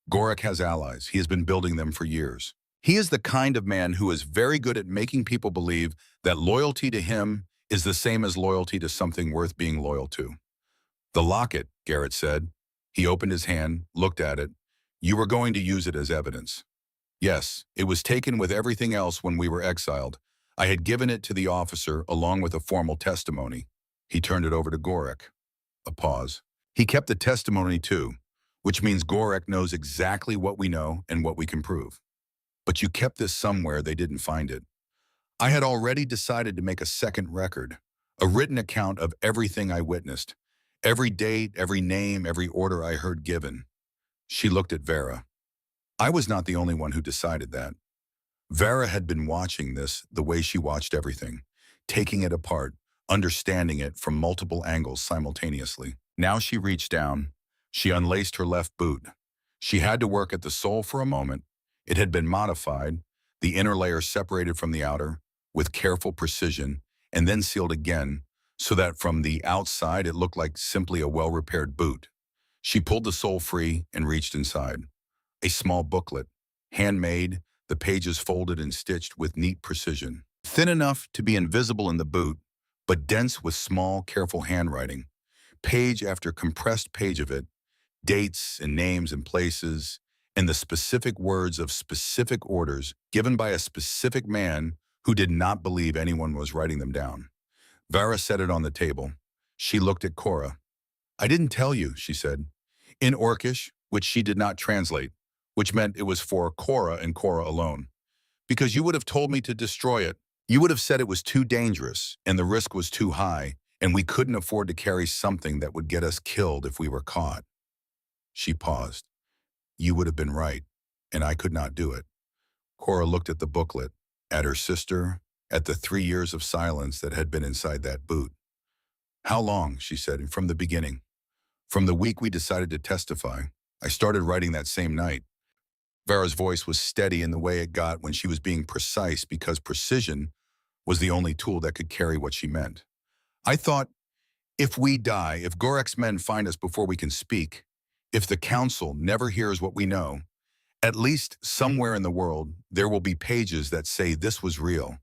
"Gorek has allies. He has been building them for years. He is the kind of man who is very good at making people believe that loyalty to him is the same as loyalty to something worth being loyal to." "The locket," Garrett said. He opened his hand, looked at it. "You were going to use it as evidence." "Yes, it was taken with everything else when we were exiled. I had given it to the officer along with a formal testimony." He turned it over to Gorek. A pause. "He kept the testimony too, which means Gorek knows exactly what we know and what we can prove. But you kept this somewhere they didn't find it. I had already decided to make a second record, a written account of everything I witnessed, every date, every name, every order I heard given." She looked at Vera. "I was not the only one who decided that." Vera had been watching this the way she watched everything, taking it apart, understanding it from multiple angles simultaneously. Now she reached down. She unlaced her left boot. She had to work at the sole for a moment. It had been modified, the inner layer separated from the outer, with careful precision, and then sealed again, so that from the outside it looked like simply a well-repaired boot. She pulled the sole free and reached inside. A small booklet, handmade, the pages folded and stitched with neat precision. Thin enough to be invisible in the boot, but dense with small, careful handwriting. Page after compressed page of it, dates and names and places, and the specific words of specific orders given by a specific man who did not believe anyone was writing them down. Vera set it on the table. She looked at Cora. "I didn't tell you," she said, in Orcish, which she did not translate, which meant it was for Cora and Cora alone. "Because you would have told me to destroy it. You would have said it was too dangerous and the risk was too high, and we couldn't afford to carry something that would get us killed if we were caught." She paused. "You would have been right, and I could not do it." Cora looked at the booklet, at her sister, at the 3 years of silence that had been inside that boot. "How long?" she said. "From the beginning. From the week we decided to testify. I started writing that same night." Vera's voice was steady in the way it got when she was being precise, because precision was the only tool that could carry what she meant. "I thought If we die, if Gorek's men find us before we can speak, if the council never hears what we know, at least somewhere in the world, there will be pages that say this was real.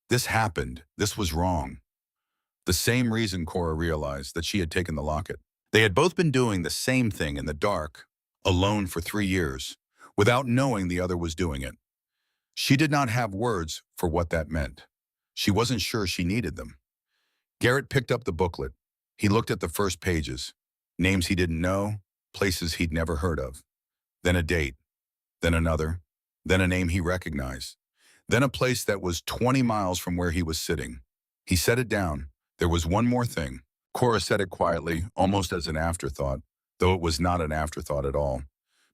This happened. This was wrong. The same reason Cora realized that she had taken the locket. They had both been doing the same thing in the dark, alone for 3 years, without knowing the other was doing it. She did not have words for what that meant. She wasn't sure she needed them. Garrett picked up the booklet. He looked at the first pages. Names he didn't know, places he'd never heard of. Then a date, then another, then a name he recognized. Then a place that was 20 miles from where he was sitting. He set it down. There was one more thing. Cora said it quietly, almost as an afterthought, though it was not an afterthought at all.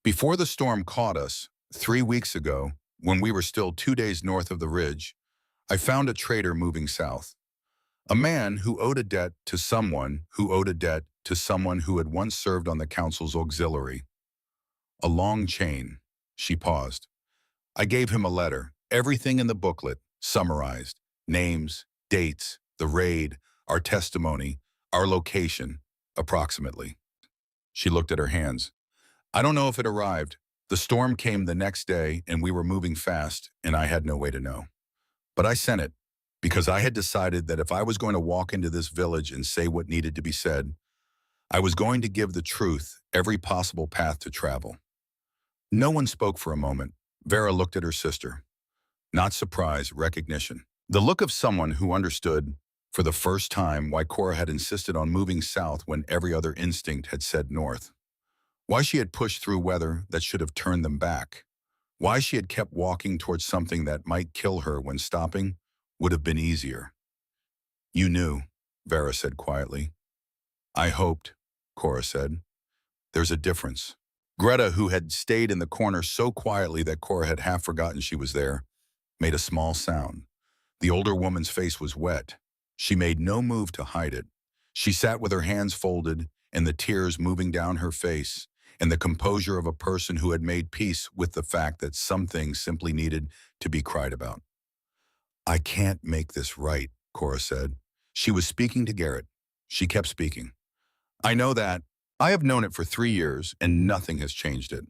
Before the storm caught us, 3 weeks ago, when we were still 2 days north of the ridge, I found a trader moving south. A man who owed a debt to someone who owed a debt to someone who had once served on the council's auxiliary. A long chain. She paused. I gave him a letter, everything in the booklet, summarized. Names, dates, the raid, our testimony, our location, approximately. She looked at her hands. I don't know if it arrived. The storm came the next day and we were moving fast and I had no way to know. But I sent it because I had decided that if I was going to walk into this village and say what needed to be said, I was going to give the truth every possible path to travel. No one spoke for a moment. Vera looked at her sister. Not surprise, recognition. The look of someone who understood, for the first time, why Cora had insisted on moving south when every other instinct had said north. Why she had pushed through weather that should have turned them back. Why she had kept walking towards something that might kill her when stopping would have been easier. You knew, Vera said quietly. I hoped, Cora said. There's a difference. Greta, who had stayed in the corner so quietly that Cora had half forgotten she was there, made a small sound. The older woman's face was wet. She made no move to hide it. She sat with her hands folded and the tears moving down her face, and the composure of a person who had made peace with the fact that some things simply needed to be cried about. I can't make this right, Cora said. She was speaking to Garrett. She kept speaking. I know that. I have known it for 3 years, and nothing has changed it.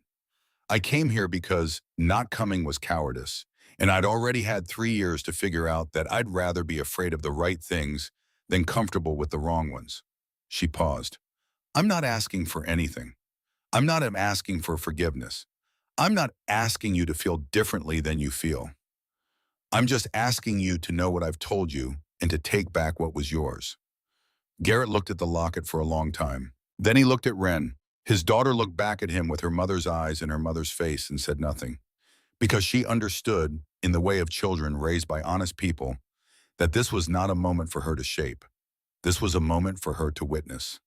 I came here because not coming was cowardice, and I'd already had 3 years to figure out that I'd rather be afraid of the right things than comfortable with the wrong ones. She paused. I'm not asking for anything. I'm not asking for forgiveness. I'm not asking you to feel differently than you feel. I'm just asking you to know what I've told you and to take back what was yours. Garrett looked at the locket for a long time. Then he looked at Wren. His daughter looked back at him with her mother's eyes in her mother's face and said nothing, because she understood, in the way of children raised by honest people, that this was not a moment for her to shape. This was a moment for her to witness.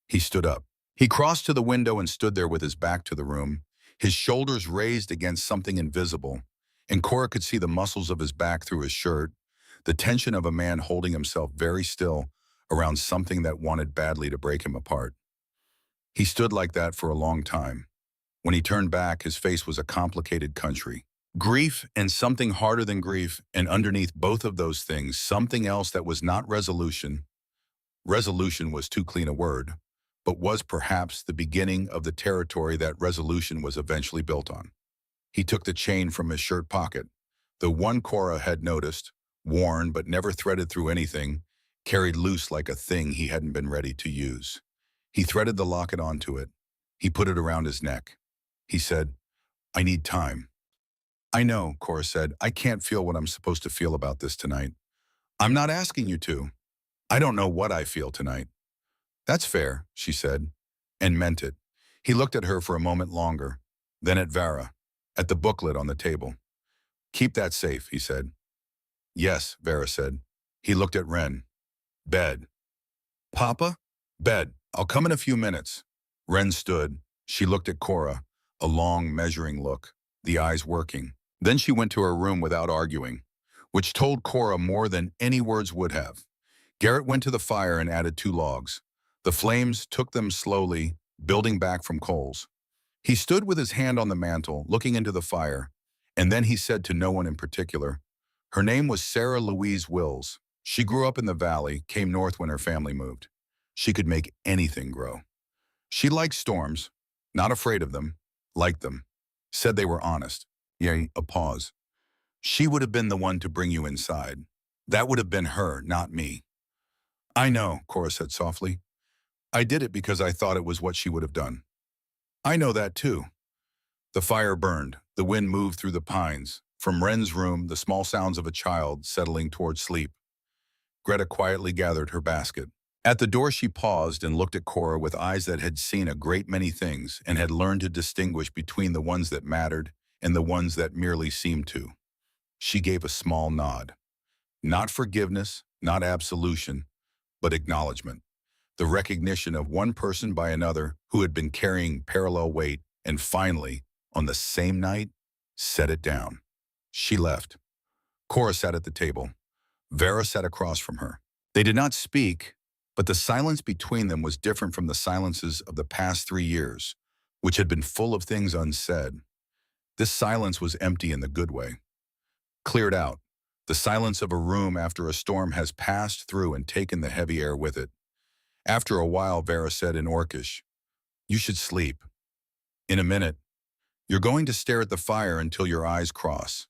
He stood up. He crossed to the window and stood there with his back to the room, his shoulders raised against something invisible, and Cora could see the muscles of his back through his shirt, the tension of a man holding himself very still around something that wanted badly to break him apart. He stood like that for a long time. When he turned back, his face was a complicated country. Grief and something harder than grief, and underneath both of those things, something else that was not resolution. Resolution was too clean a word, but was perhaps the beginning of the territory that resolution was eventually built on. He took the chain from his shirt pocket, the one Cora had noticed, worn but never threaded through anything, carried loose like a thing he hadn't been ready to use. He threaded the locket onto it. He put it around his neck. He said, I need time. I know, Cora said. I can't feel what I'm supposed to feel about this tonight. I'm not asking you to. I don't know what I feel tonight. That's fair, she said, and meant it. He looked at her for a moment longer, then at Vera, at the booklet on the table. Keep that safe, he said. Yes, Vera said. He looked at Wren. Bed. Papa? Bed. I'll come in a few minutes. Wren stood. She looked at Cora, a long, measuring look, the eyes working. Then she went to her room without arguing, which told Cora more than any words would have. Garrett went to the fire and added 2 logs. The flames took them slowly, building back from coals. He stood with his hand on the mantel, looking into the fire, and then he said to no one in particular, her name was Sarah Louise Wills. She grew up in the valley, came north when her family moved. She could make anything grow. She liked storms, not afraid of them, liked them, said they were honest. Yea, a pause. She would have been the one to bring you inside. That would have been her, not me. I know, Cora said softly. I did it because I thought it was what she would have done. I know that too. The fire burned. The wind moved through the pines. From Wren's room, the small sounds of a child settling toward sleep. Greta quietly gathered her basket. At the door she paused and looked at Cora with eyes that had seen a great many things and had learned to distinguish between the ones that mattered and the ones that merely seemed to. She gave a small nod. Not forgiveness, not absolution, but acknowledgement. The recognition of one person by another who had been carrying parallel weight and finally, on the same night, set it down. She left. Cora sat at the table. Vera sat across from her. They did not speak, but the silence between them was different from the silences of the past 3 years, which had been full of things unsaid. This silence was empty in the good way. Cleared out. The silence of a room after a storm has passed through and taken the heavy air with it. After a while, Vera said in Orcish, "You should sleep. In a minute. You're going to stare at the fire until your eyes cross."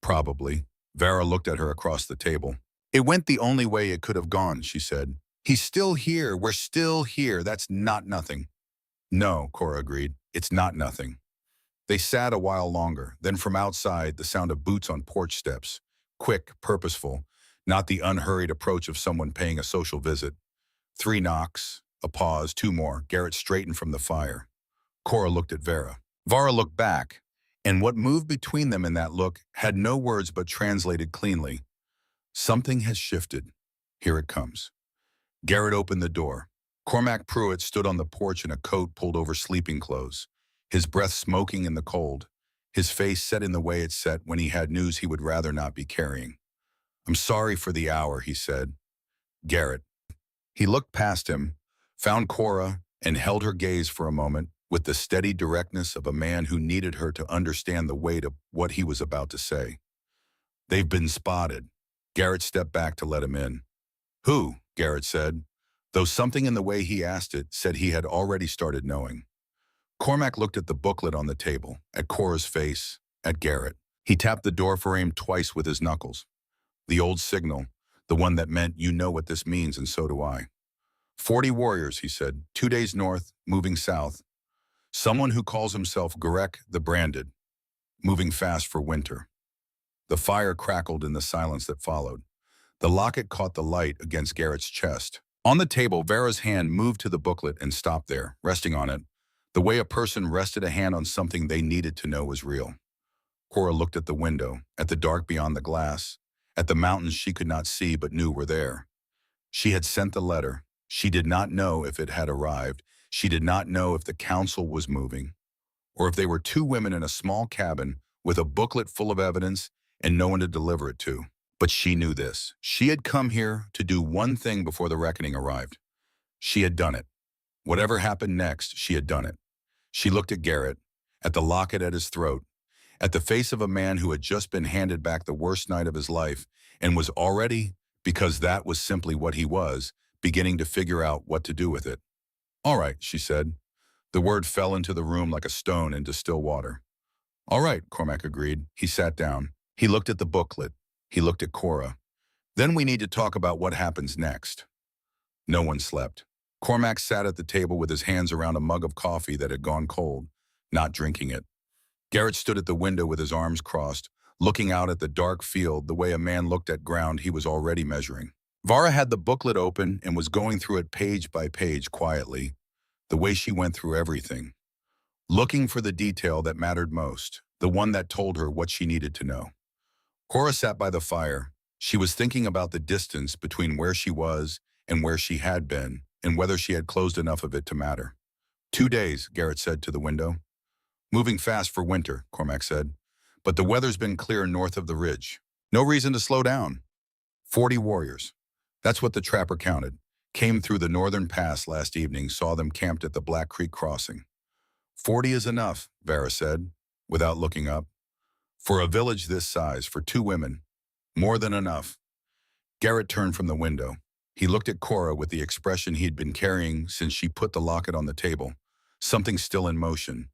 "Probably." Vera looked at her across the table. "It went the only way it could have gone," she said. "He's still here. We're still here. That's not nothing." "No," Cora agreed. "It's not nothing." They sat a while longer. Then from outside, the sound of boots on porch steps. Quick, purposeful, not the unhurried approach of someone paying a social visit. 3 knocks, a pause, 2 more. Garrett straightened from the fire. Cora looked at Vera. Vara looked back, and what moved between them in that look had no words but translated cleanly. Something has shifted. Here it comes. Garrett opened the door. Cormac Pruitt stood on the porch in a coat pulled over sleeping clothes, his breath smoking in the cold, his face set in the way it set when he had news he would rather not be carrying. "I'm sorry for the hour," he said. "Garrett." He looked past him, found Cora, and held her gaze for a moment with the steady directness of a man who needed her to understand the weight of what he was about to say. "They've been spotted." Garrett stepped back to let him in. "Who?" Garrett said, though something in the way he asked it said he had already started knowing. Cormac looked at the booklet on the table, at Cora's face, at Garrett. He tapped the door frame twice with his knuckles. The old signal, the one that meant "you know what this means and so do I." 40 warriors, he said, 2 days north, moving south. Someone who calls himself Garrett the Branded, moving fast for winter. The fire crackled in the silence that followed. The locket caught the light against Garrett's chest. On the table, Vera's hand moved to the booklet and stopped there, resting on it, the way a person rested a hand on something they needed to know was real. Cora looked at the window, at the dark beyond the glass, at the mountains she could not see but knew were there. She had sent the letter. She did not know if it had arrived. She did not know if the council was moving, or if they were 2 women in a small cabin with a booklet full of evidence and no one to deliver it to. But she knew this. She had come here to do one thing before the reckoning arrived. She had done it. Whatever happened next, she had done it. She looked at Garrett, at the locket at his throat, at the face of a man who had just been handed back the worst night of his life and was already, because that was simply what he was, beginning to figure out what to do with it. "All right," she said. The word fell into the room like a stone into still water. "All right," Cormac agreed. He sat down. He looked at the booklet. He looked at Cora. "Then we need to talk about what happens next." No one slept. Cormac sat at the table with his hands around a mug of coffee that had gone cold, not drinking it. Garrett stood at the window with his arms crossed, looking out at the dark field the way a man looked at ground he was already measuring. Vara had the booklet open and was going through it page by page quietly, the way she went through everything, looking for the detail that mattered most, the one that told her what she needed to know. Cora sat by the fire. She was thinking about the distance between where she was and where she had been, and whether she had closed enough of it to matter. 2 days, Garrett said to the window. "Moving fast for winter," Cormac said. "But the weather's been clear north of the ridge. No reason to slow down." 40 warriors. That's what the trapper counted. Came through the northern pass last evening, saw them camped at the Black Creek crossing. 40 is enough, Vera said, without looking up. For a village this size, for 2 women. More than enough. Garrett turned from the window. He looked at Cora with the expression he'd been carrying since she put the locket on the table. Something still in motion,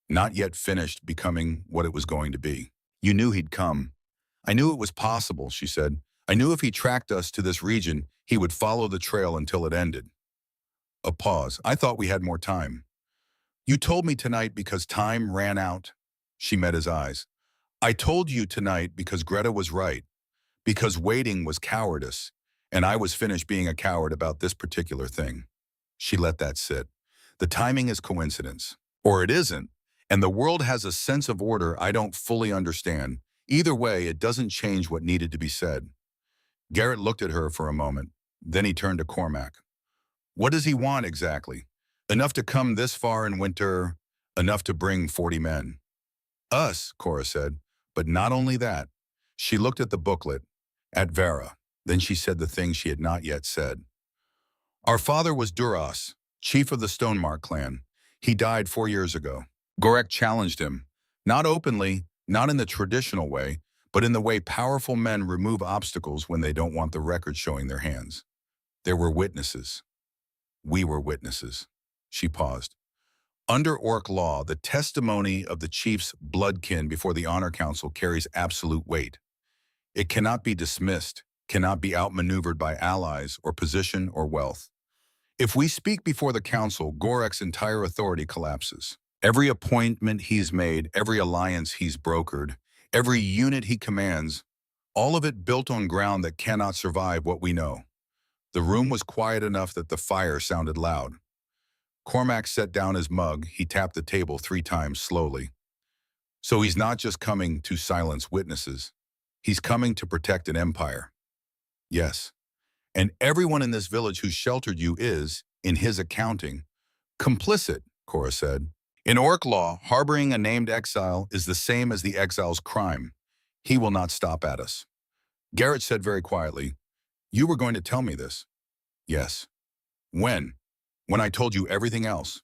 not yet finished becoming what it was going to be. You knew he'd come. I knew it was possible, she said. I knew if he tracked us to this region, he would follow the trail until it ended. A pause. I thought we had more time. You told me tonight because time ran out. She met his eyes. I told you tonight because Greta was right, because waiting was cowardice, and I was finished being a coward about this particular thing. She let that sit. The timing is coincidence. Or it isn't. And the world has a sense of order I don't fully understand. Either way, it doesn't change what needed to be said. Garrett looked at her for a moment. Then he turned to Cormac. What does he want exactly? Enough to come this far in winter, enough to bring 40 men. Us, Cora said. But not only that. She looked at the booklet, at Vera. Then she said the thing she had not yet said. Our father was Duras, chief of the Stonemark clan. He died 4 years ago. Garrett challenged him, not openly, not in the traditional way, but in the way powerful men remove obstacles when they don't want the record showing their hands. There were witnesses. We were witnesses. She paused. Under ORC law, the testimony of the chief's bloodkin before the Honor Council carries absolute weight. It cannot be dismissed, cannot be outmaneuvered by allies or position or wealth. If we speak before the council, Gorek's entire authority collapses. Every appointment he's made, every alliance he's brokered, every unit he commands, all of it built on ground that cannot survive what we know. The room was quiet enough that the fire sounded loud. Cormac set down his mug. He tapped the table 3 times slowly. So he's not just coming to silence witnesses. He's coming to protect an empire. Yes. And everyone in this village who sheltered you is, in his accounting, complicit, Cora said. In ORC law, harboring a named exile is the same as the exile's crime. He will not stop at us. Garrett said very quietly, You were going to tell me this. Yes. When? When I told you everything else.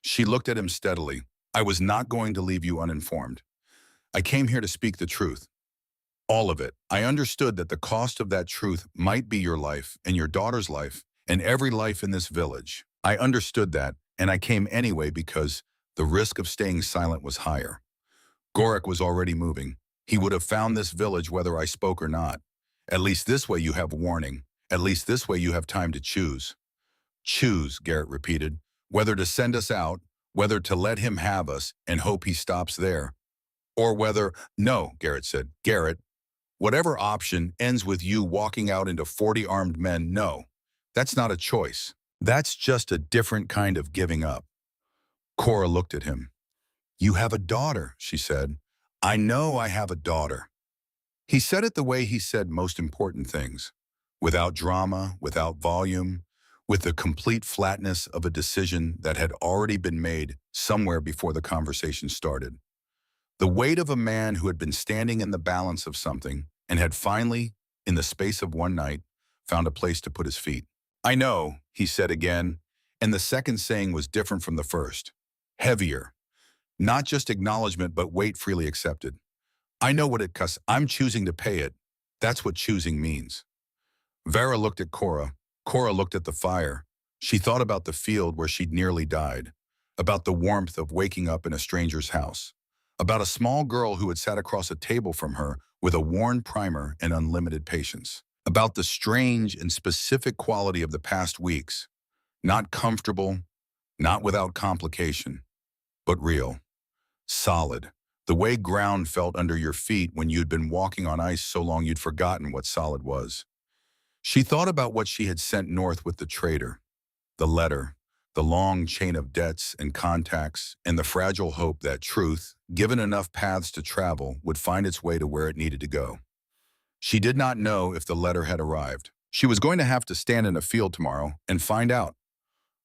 She looked at him steadily. I was not going to leave you uninformed. I came here to speak the truth. All of it. I understood that the cost of that truth might be your life and your daughter's life and every life in this village. I understood that, and I came anyway because the risk of staying silent was higher. Gorek was already moving. He would have found this village whether I spoke or not. At least this way you have warning. At least this way you have time to choose. Choose, Garrett repeated, whether to send us out, whether to let him have us and hope he stops there. Or whether, no, Garrett said, Garrett, whatever option ends with you walking out into 40 armed men, no, that's not a choice. That's just a different kind of giving up. Cora looked at him. You have a daughter, she said. I know I have a daughter. He said it the way he said most important things, without drama, without volume, with the complete flatness of a decision that had already been made somewhere before the conversation started. The weight of a man who had been standing in the balance of something and had finally, in the space of one night, found a place to put his feet. I know, he said again, and the second saying was different from the first. Heavier. Not just acknowledgement, but weight freely accepted. I know what it costs. I'm choosing to pay it. That's what choosing means. Vera looked at Cora. Cora looked at the fire. She thought about the field where she'd nearly died, about the warmth of waking up in a stranger's house, about a small girl who had sat across a table from her with a worn primer and unlimited patience, about the strange and specific quality of the past weeks, not comfortable, not without complication, but real, solid, the way ground felt under your feet when you'd been walking on ice so long you'd forgotten what solid was. She thought about what she had sent north with the trader, the letter, the long chain of debts and contacts, and the fragile hope that truth, given enough paths to travel, would find its way to where it needed to go. She did not know if the letter had arrived. She was going to have to stand in a field tomorrow and find out.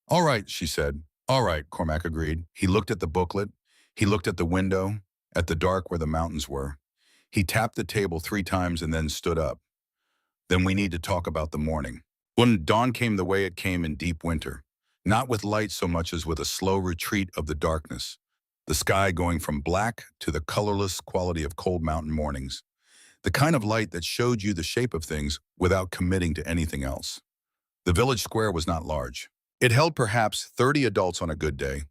All right, she said. All right, Cormac agreed. He looked at the booklet. He looked at the window, at the dark where the mountains were. He tapped the table 3 times and then stood up. Then we need to talk about the morning. When dawn came the way it came in deep winter, not with light so much as with a slow retreat of the darkness, the sky going from black to the colorless quality of cold mountain mornings, the kind of light that showed you the shape of things without committing to anything else. The village square was not large. It held perhaps 30 adults on a good day,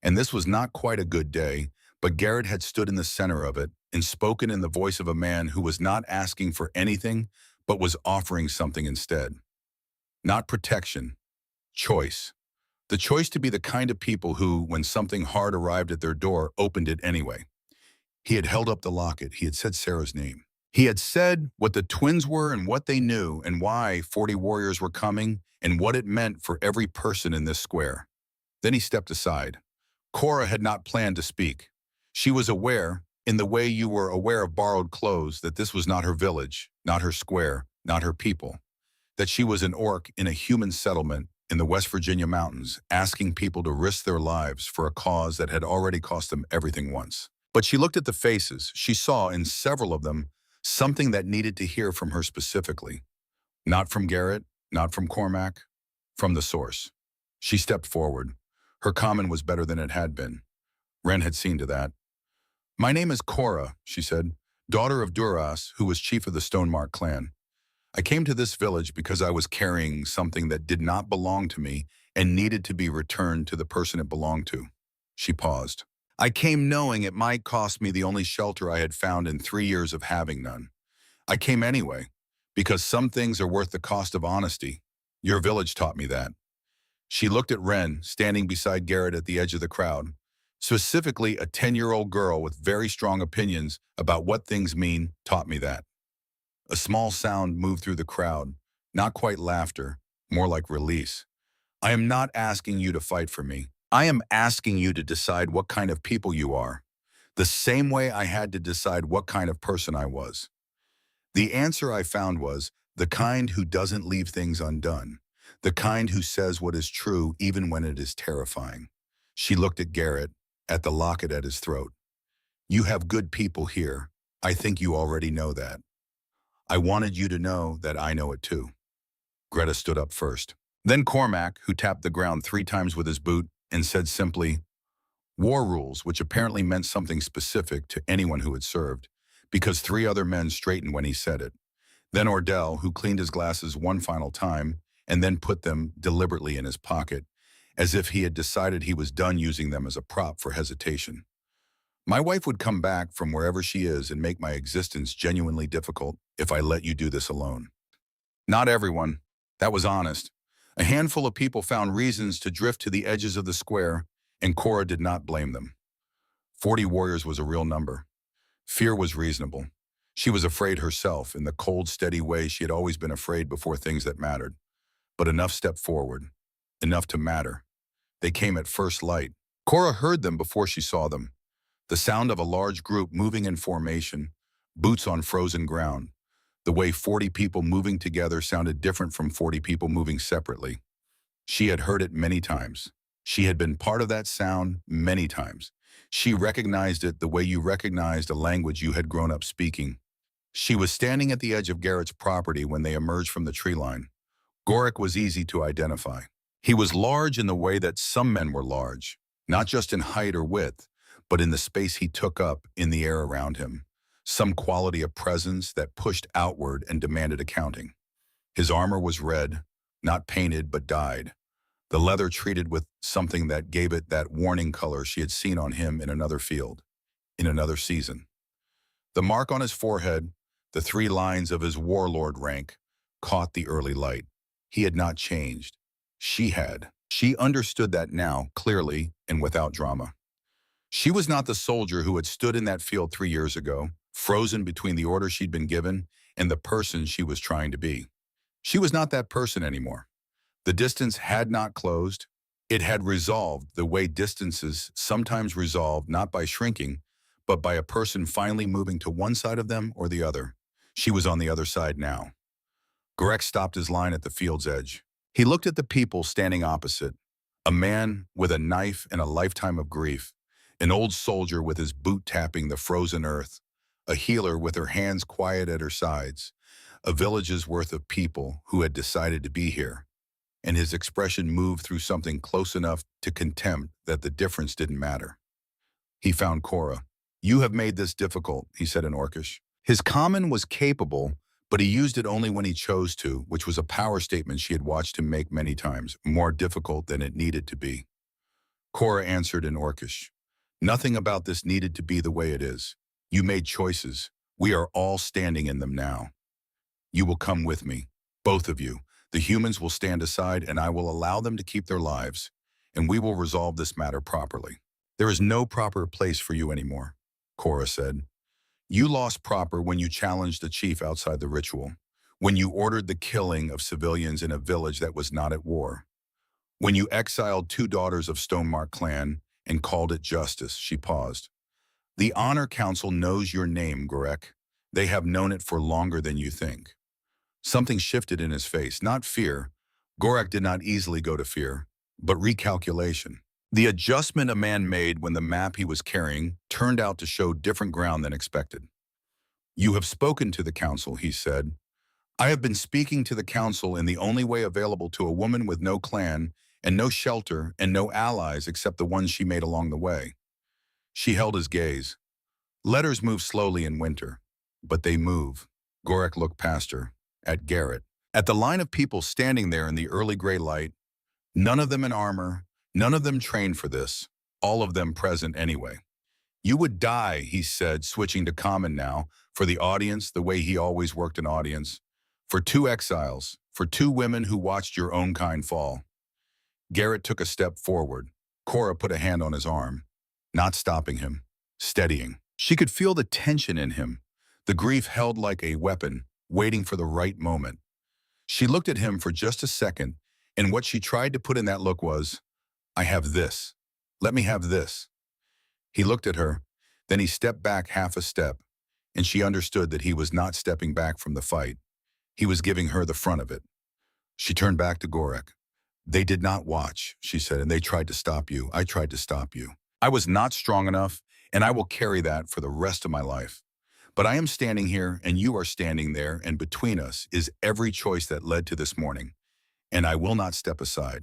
and this was not quite a good day, but Garrett had stood in the center of it and spoken in the voice of a man who was not asking for anything, but was offering something instead. Not protection, choice. The choice to be the kind of people who, when something hard arrived at their door, opened it anyway. He had held up the locket. He had said Sarah's name. He had said what the twins were and what they knew and why 40 warriors were coming and what it meant for every person in this square. Then he stepped aside. Cora had not planned to speak. She was aware, in the way you were aware of borrowed clothes, that this was not her village, not her square, not her people. That she was an orc in a human settlement in the West Virginia mountains, asking people to risk their lives for a cause that had already cost them everything once. But she looked at the faces. She saw in several of them something that needed to hear from her specifically. Not from Garrett, not from Cormac, from the source. She stepped forward. Her comment was better than it had been. Ren had seen to that. "My name is Cora," she said, "daughter of Duras, who was chief of the Stonemark clan. I came to this village because I was carrying something that did not belong to me and needed to be returned to the person it belonged to." She paused. "I came knowing it might cost me the only shelter I had found in 3 years of having none. I came anyway, because some things are worth the cost of honesty. Your village taught me that." She looked at Ren, standing beside Garrett at the edge of the crowd, specifically a 10-year-old girl with very strong opinions about what things mean taught me that. A small sound moved through the crowd, not quite laughter, more like release. "I am not asking you to fight for me. I am asking you to decide what kind of people you are, the same way I had to decide what kind of person I was." The answer I found was the kind who doesn't leave things undone, the kind who says what is true even when it is terrifying. She looked at Garrett, at the locket at his throat. "You have good people here. I think you already know that. I wanted you to know that I know it too." Greta stood up first. Then Cormac, who tapped the ground 3 times with his boot and said simply, "War rules," which apparently meant something specific to anyone who had served, because 3 other men straightened when he said it. Then Ordell, who cleaned his glasses one final time and then put them deliberately in his pocket, as if he had decided he was done using them as a prop for hesitation. "My wife would come back from wherever she is and make my existence genuinely difficult if I let you do this alone." Not everyone. That was honest. A handful of people found reasons to drift to the edges of the square, and Cora did not blame them. 40 warriors was a real number. Fear was reasonable. She was afraid herself in the cold, steady way she had always been afraid before things that mattered. But enough stepped forward. Enough to matter. They came at first light. Cora heard them before she saw them. The sound of a large group moving in formation, boots on frozen ground. The way 40 people moving together sounded different from 40 people moving separately. She had heard it many times. She had been part of that sound many times. She recognized it the way you recognized a language you had grown up speaking. She was standing at the edge of Garrett's property when they emerged from the tree line. Gorick was easy to identify. He was large in the way that some men were large, not just in height or width, but in the space he took up in the air around him. Some quality of presence that pushed outward and demanded accounting. His armor was red, not painted but dyed. The leather treated with something that gave it that warning color she had seen on him in another field, in another season. The mark on his forehead, the 3 lines of his warlord rank, caught the early light. He had not changed. She had. She understood that now, clearly and without drama. She was not the soldier who had stood in that field 3 years ago, frozen between the order she'd been given and the person she was trying to be. She was not that person anymore. The distance had not closed. It had resolved the way distances sometimes resolve, not by shrinking, but by a person finally moving to one side of them or the other. She was on the other side now. Garrett stopped his line at the field's edge. He looked at the people standing opposite. A man with a knife and a lifetime of grief. An old soldier with his boot tapping the frozen earth. A healer with her hands quiet at her sides. A village's worth of people who had decided to be here. And his expression moved through something close enough to contempt that the difference didn't matter. He found Cora. "You have made this difficult," he said in Orcish. His comment was capable, but he used it only when he chose to, which was a power statement she had watched him make many times, more difficult than it needed to be. Cora answered in Orcish. Nothing about this needed to be the way it is. You made choices. We are all standing in them now. You will come with me, both of you. The humans will stand aside and I will allow them to keep their lives, and we will resolve this matter properly. There is no proper place for you anymore, Cora said. You lost proper when you challenged the chief outside the ritual, when you ordered the killing of civilians in a village that was not at war, when you exiled 2 daughters of Stonemark clan and called it justice. She paused. The Honor Council knows your name, Garrett. They have known it for longer than you think. Something shifted in his face, not fear. Garrett did not easily go to fear, but recalculation. The adjustment a man made when the map he was carrying turned out to show different ground than expected. You have spoken to the council, he said. I have been speaking to the council in the only way available to a woman with no clan and no shelter and no allies except the ones she made along the way. She held his gaze. Letters move slowly in winter, but they move. Garrett looked past her, at Garrett, at the line of people standing there in the early gray light, none of them in armor, none of them trained for this, all of them present anyway. You would die, he said, switching to common now, for the audience the way he always worked an audience, for 2 exiles, for 2 women who watched your own kind fall. Garrett took a step forward. Cora put a hand on his arm, not stopping him, steadying. She could feel the tension in him, the grief held like a weapon, waiting for the right moment. She looked at him for just a second, and what she tried to put in that look was, I have this. Let me have this. He looked at her, then he stepped back half a step, and she understood that he was not stepping back from the fight. He was giving her the front of it. She turned back to Garrett. They did not watch, she said, and they tried to stop you. I tried to stop you. I was not strong enough, and I will carry that for the rest of my life. But I am standing here, and you are standing there, and between us is every choice that led to this morning, and I will not step aside.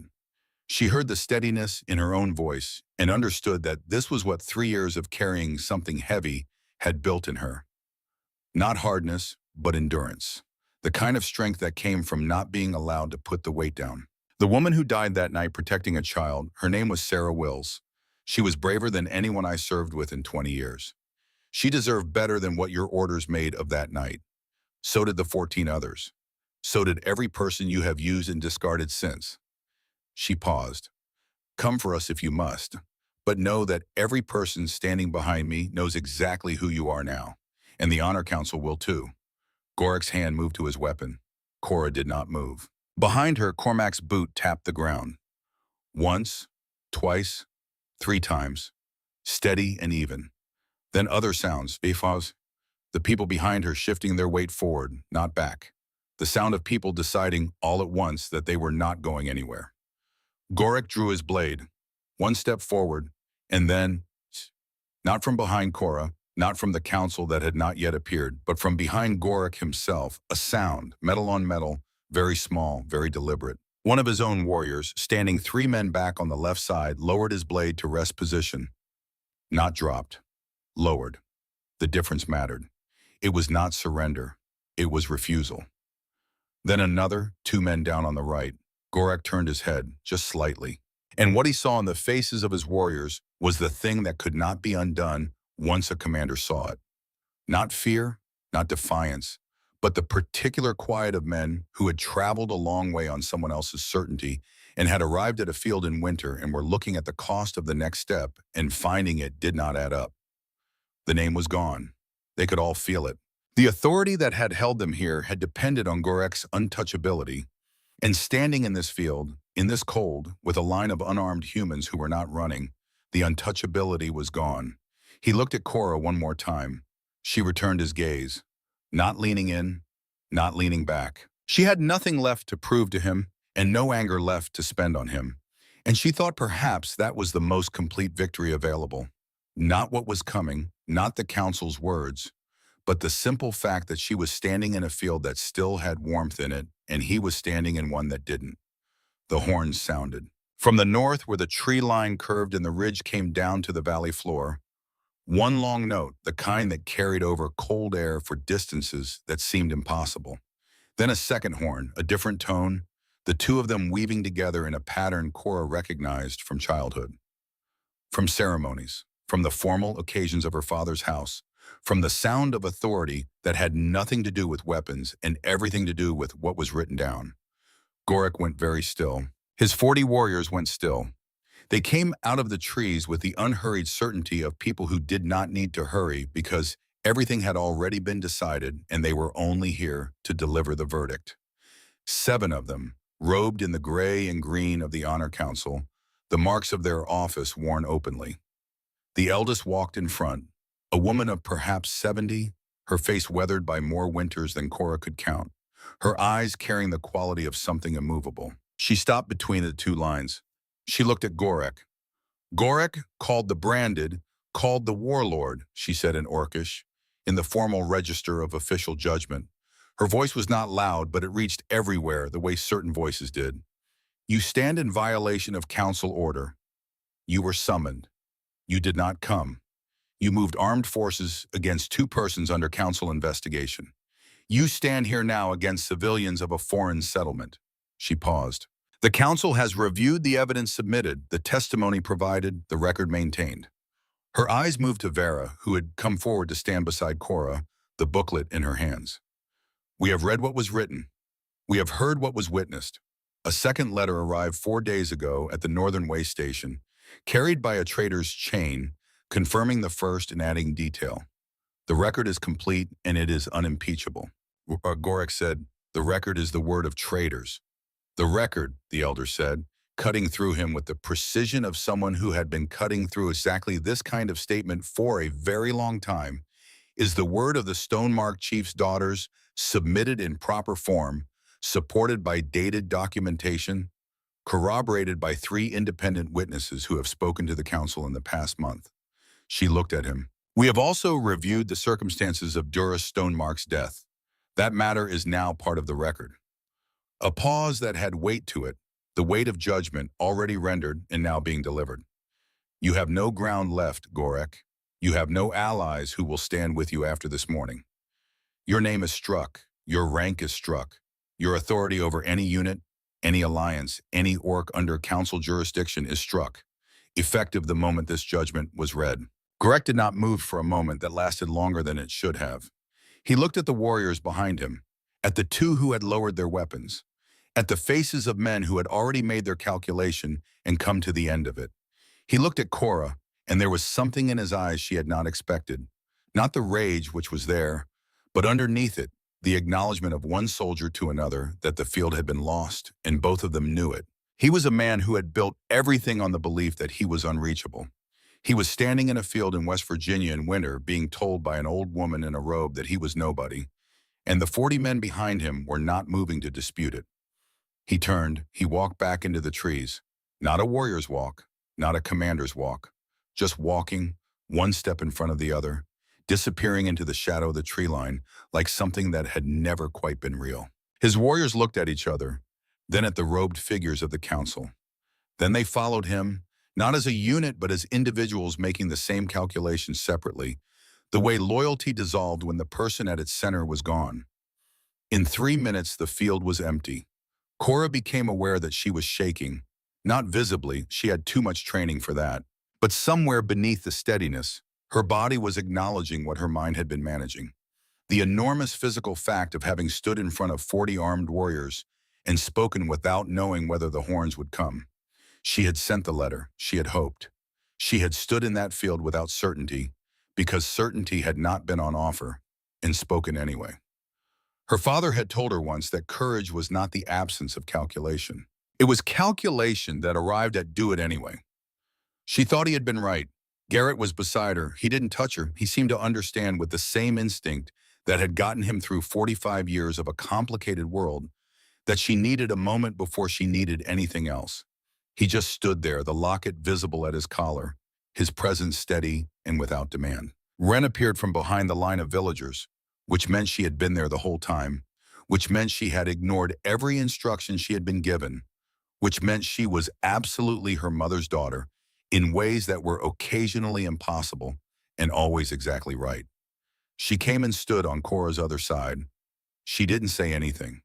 She heard the steadiness in her own voice and understood that this was what 3 years of carrying something heavy had built in her. Not hardness, but endurance. The kind of strength that came from not being allowed to put the weight down. The woman who died that night protecting a child, her name was Sarah Wills. She was braver than anyone I served with in 20 years. She deserved better than what your orders made of that night. So did the 14 others. So did every person you have used and discarded since. She paused. Come for us if you must, but know that every person standing behind me knows exactly who you are now, and the Honor Council will too. Garrett's hand moved to his weapon. Cora did not move. Behind her, Cormac's boot tapped the ground. Once, twice, 3 times, steady and even. Then other sounds, befas, the people behind her shifting their weight forward, not back. The sound of people deciding all at once that they were not going anywhere. Garrett drew his blade, 1 step forward, and then, not from behind Cora, not from the council that had not yet appeared, but from behind Garrett himself, a sound, metal on metal, very small, very deliberate. One of his own warriors, standing 3 men back on the left side, lowered his blade to rest position. Not dropped. Lowered. The difference mattered. It was not surrender. It was refusal. Then another, 2 men down on the right. Garrett turned his head, just slightly. And what he saw in the faces of his warriors was the thing that could not be undone once a commander saw it. Not fear, not defiance, but the particular quiet of men who had traveled a long way on someone else's certainty and had arrived at a field in winter and were looking at the cost of the next step and finding it did not add up. The name was gone. They could all feel it. The authority that had held them here had depended on Garrett's untouchability, and standing in this field, in this cold, with a line of unarmed humans who were not running, the untouchability was gone. He looked at Cora one more time. She returned his gaze, not leaning in, not leaning back. She had nothing left to prove to him and no anger left to spend on him. And she thought perhaps that was the most complete victory available. Not what was coming, not the council's words, but the simple fact that she was standing in a field that still had warmth in it, and he was standing in one that didn't. The horns sounded. From the north, where the tree line curved and the ridge came down to the valley floor, One long note, the kind that carried over cold air for distances that seemed impossible. Then a second horn, a different tone, the two of them weaving together in a pattern Cora recognized from childhood. From ceremonies, from the formal occasions of her father's house, from the sound of authority that had nothing to do with weapons and everything to do with what was written down. Gorik went very still. His 40 warriors went still. They came out of the trees with the unhurried certainty of people who did not need to hurry because everything had already been decided and they were only here to deliver the verdict. 7 of them, robed in the gray and green of the Honor Council, the marks of their office worn openly. The eldest walked in front, a woman of perhaps 70, her face weathered by more winters than Cora could count, her eyes carrying the quality of something immovable. She stopped between the two lines. She looked at Gorik. Gorik, called the Branded, called the Warlord, she said in Orcish, in the formal register of official judgment. Her voice was not loud, but it reached everywhere the way certain voices did. You stand in violation of council order. You were summoned. You did not come. You moved armed forces against 2 persons under council investigation. You stand here now against civilians of a foreign settlement. She paused. The council has reviewed the evidence submitted, the testimony provided, the record maintained. Her eyes moved to Vera, who had come forward to stand beside Cora, the booklet in her hands. We have read what was written. We have heard what was witnessed. A second letter arrived 4 days ago at the Northern Way Station, carried by a trader's chain, confirming the first and adding detail. The record is complete and it is unimpeachable. Gorik said, the record is the word of traitors. The record, the elder said, cutting through him with the precision of someone who had been cutting through exactly this kind of statement for a very long time, is the word of the Stonemark chief's daughters, submitted in proper form, supported by dated documentation, corroborated by 3 independent witnesses who have spoken to the council in the past month. She looked at him. We have also reviewed the circumstances of Duras Stonemark's death. That matter is now part of the record. A pause that had weight to it, the weight of judgment already rendered and now being delivered. You have no ground left, Gorik. You have no allies who will stand with you after this morning. Your name is struck. Your rank is struck. Your authority over any unit, any alliance, any orc under council jurisdiction is struck, effective the moment this judgment was read. Gorik did not move for a moment that lasted longer than it should have. He looked at the warriors behind him, at the 2 who had lowered their weapons, at the faces of men who had already made their calculation and come to the end of it. He looked at Cora, and there was something in his eyes she had not expected. Not the rage which was there, but underneath it, the acknowledgement of one soldier to another that the field had been lost, and both of them knew it. He was a man who had built everything on the belief that he was unreachable. He was standing in a field in West Virginia in winter, being told by an old woman in a robe that he was nobody, and the 40 men behind him were not moving to dispute it. He turned, he walked back into the trees. Not a warrior's walk, not a commander's walk, just walking, one step in front of the other, disappearing into the shadow of the tree line like something that had never quite been real. His warriors looked at each other, then at the robed figures of the council. Then they followed him, not as a unit but as individuals making the same calculations separately, the way loyalty dissolved when the person at its center was gone. In 3 minutes, the field was empty. Cora became aware that she was shaking. Not visibly, she had too much training for that. But somewhere beneath the steadiness, her body was acknowledging what her mind had been managing. The enormous physical fact of having stood in front of 40 armed warriors and spoken without knowing whether the horns would come. She had sent the letter, she had hoped. She had stood in that field without certainty, because certainty had not been on offer, and spoken anyway. Her father had told her once that courage was not the absence of calculation. It was calculation that arrived at do it anyway. She thought he had been right. Garrett was beside her. He didn't touch her. He seemed to understand with the same instinct that had gotten him through 45 years of a complicated world that she needed a moment before she needed anything else. He just stood there, the locket visible at his collar, his presence steady and without demand. Wren appeared from behind the line of villagers, which meant she had been there the whole time, which meant she had ignored every instruction she had been given, which meant she was absolutely her mother's daughter in ways that were occasionally impossible and always exactly right. She came and stood on Cora's other side. She didn't say anything.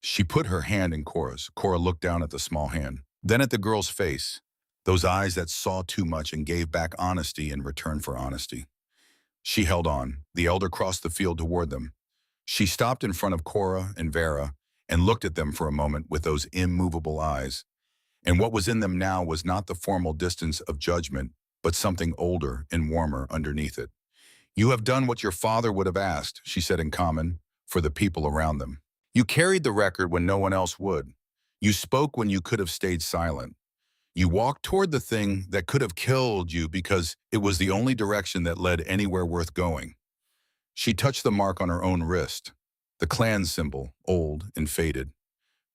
She put her hand in Cora's. Cora looked down at the small hand, then at the girl's face, those eyes that saw too much and gave back honesty in return for honesty. She held on. The elder crossed the field toward them. She stopped in front of Cora and Vera and looked at them for a moment with those immovable eyes. And what was in them now was not the formal distance of judgment, but something older and warmer underneath it. "You have done what your father would have asked," she said in common, for the people around them. "You carried the record when no one else would. You spoke when you could have stayed silent. You walked toward the thing that could have killed you because it was the only direction that led anywhere worth going." She touched the mark on her own wrist, the clan symbol, old and faded.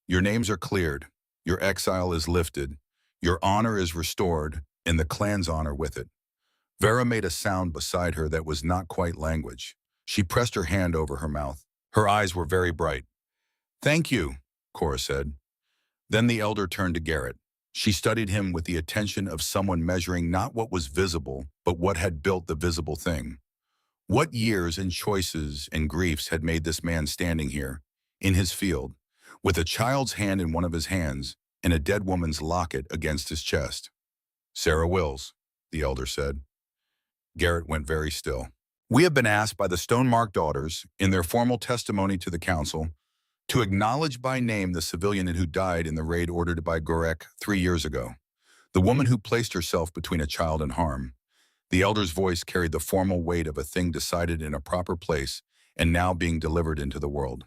"Your names are cleared. Your exile is lifted. Your honor is restored, and the clan's honor with it." Vera made a sound beside her that was not quite language. She pressed her hand over her mouth. Her eyes were very bright. "Thank you," Cora said. Then the elder turned to Garrett. She studied him with the attention of someone measuring not what was visible, but what had built the visible thing. What years and choices and griefs had made this man standing here, in his field, with a child's hand in one of his hands and a dead woman's locket against his chest? "Sarah Wills," the elder said. Garrett went very still. "We have been asked by the Stonemark daughters, in their formal testimony to the council, to acknowledge by name the civilian who died in the raid ordered by Garrett 3 years ago, the woman who placed herself between a child and harm." The elder's voice carried the formal weight of a thing decided in a proper place and now being delivered into the world.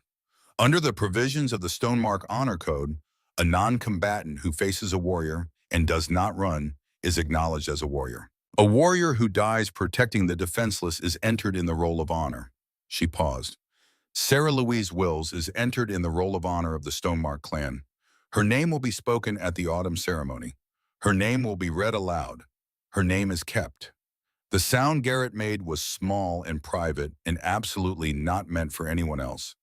"Under the provisions of the Stonemark Honor Code, a non-combatant who faces a warrior and does not run is acknowledged as a warrior. A warrior who dies protecting the defenseless is entered in the roll of honor." She paused. "Sarah Louise Wills is entered in the roll of honor of the Stonemark clan. Her name will be spoken at the autumn ceremony. Her name will be read aloud. Her name is kept." The sound Garrett made was small and private and absolutely not meant for anyone else.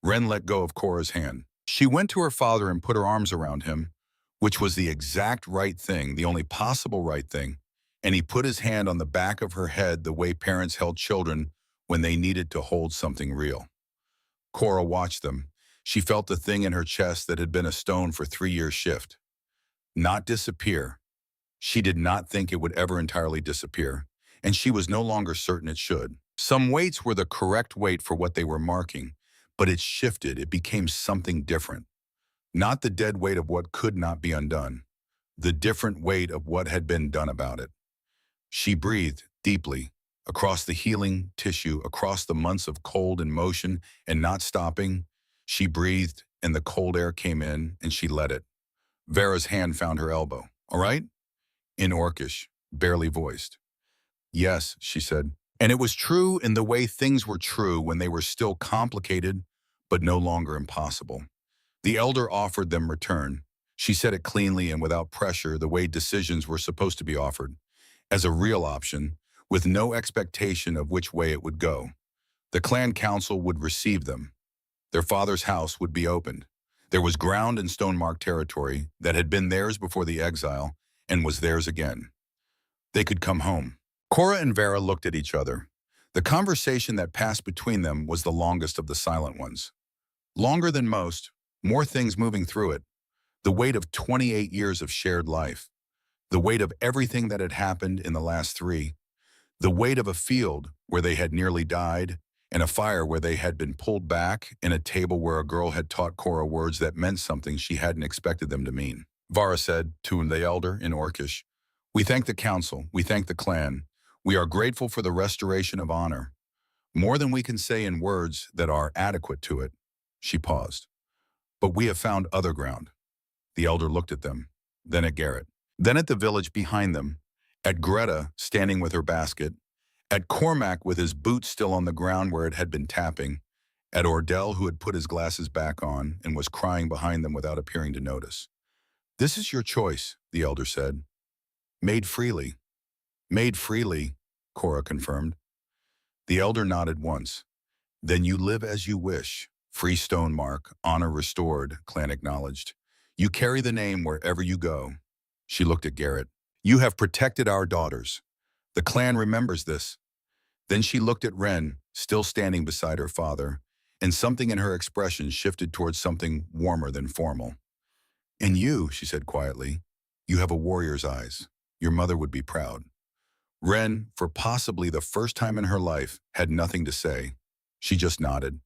Wren let go of Cora's hand. She went to her father and put her arms around him, which was the exact right thing, the only possible right thing, and he put his hand on the back of her head the way parents held children when they needed to hold something real. Cora watched them. She felt the thing in her chest that had been a stone for 3 years shift. Not disappear. She did not think it would ever entirely disappear, and she was no longer certain it should. Some weights were the correct weight for what they were marking, but it shifted. It became something different. Not the dead weight of what could not be undone, the different weight of what had been done about it. She breathed deeply, across the healing tissue, across the months of cold and motion and not stopping. She breathed, and the cold air came in, and she let it. Vera's hand found her elbow. "All right?" In Orcish, barely voiced. "Yes," she said. And it was true in the way things were true when they were still complicated, but no longer impossible. The elder offered them return. She said it cleanly and without pressure, the way decisions were supposed to be offered, as a real option, with no expectation of which way it would go. The clan council would receive them. Their father's house would be opened. There was ground in Stonemark territory that had been theirs before the exile and was theirs again. They could come home. Cora and Vera looked at each other. The conversation that passed between them was the longest of the silent ones. Longer than most, more things moving through it. The weight of 28 years of shared life. The weight of everything that had happened in the last 3. The weight of a field where they had nearly died, and a fire where they had been pulled back, and a table where a girl had taught Cora words that meant something she hadn't expected them to mean. Vara said to the elder in Orcish, "We thank the council, we thank the clan. We are grateful for the restoration of honor. More than we can say in words that are adequate to it." She paused. "But we have found other ground." The elder looked at them, then at Garrett, then at the village behind them, at Greta standing with her basket, at Cormac with his boots still on the ground where it had been tapping, at Ordell who had put his glasses back on and was crying behind them without appearing to notice. "This is your choice," the elder said. "Made freely." "Made freely," Cora confirmed. The elder nodded once. "Then you live as you wish. Free Stonemark, honor restored," clan acknowledged. "You carry the name wherever you go." She looked at Garrett. "You have protected our daughters. The clan remembers this. Then she looked at Wren, still standing beside her father, and something in her expression shifted towards something warmer than formal. "And you," she said quietly, "you have a warrior's eyes. Your mother would be proud." Wren, for possibly the first time in her life, had nothing to say. She just nodded.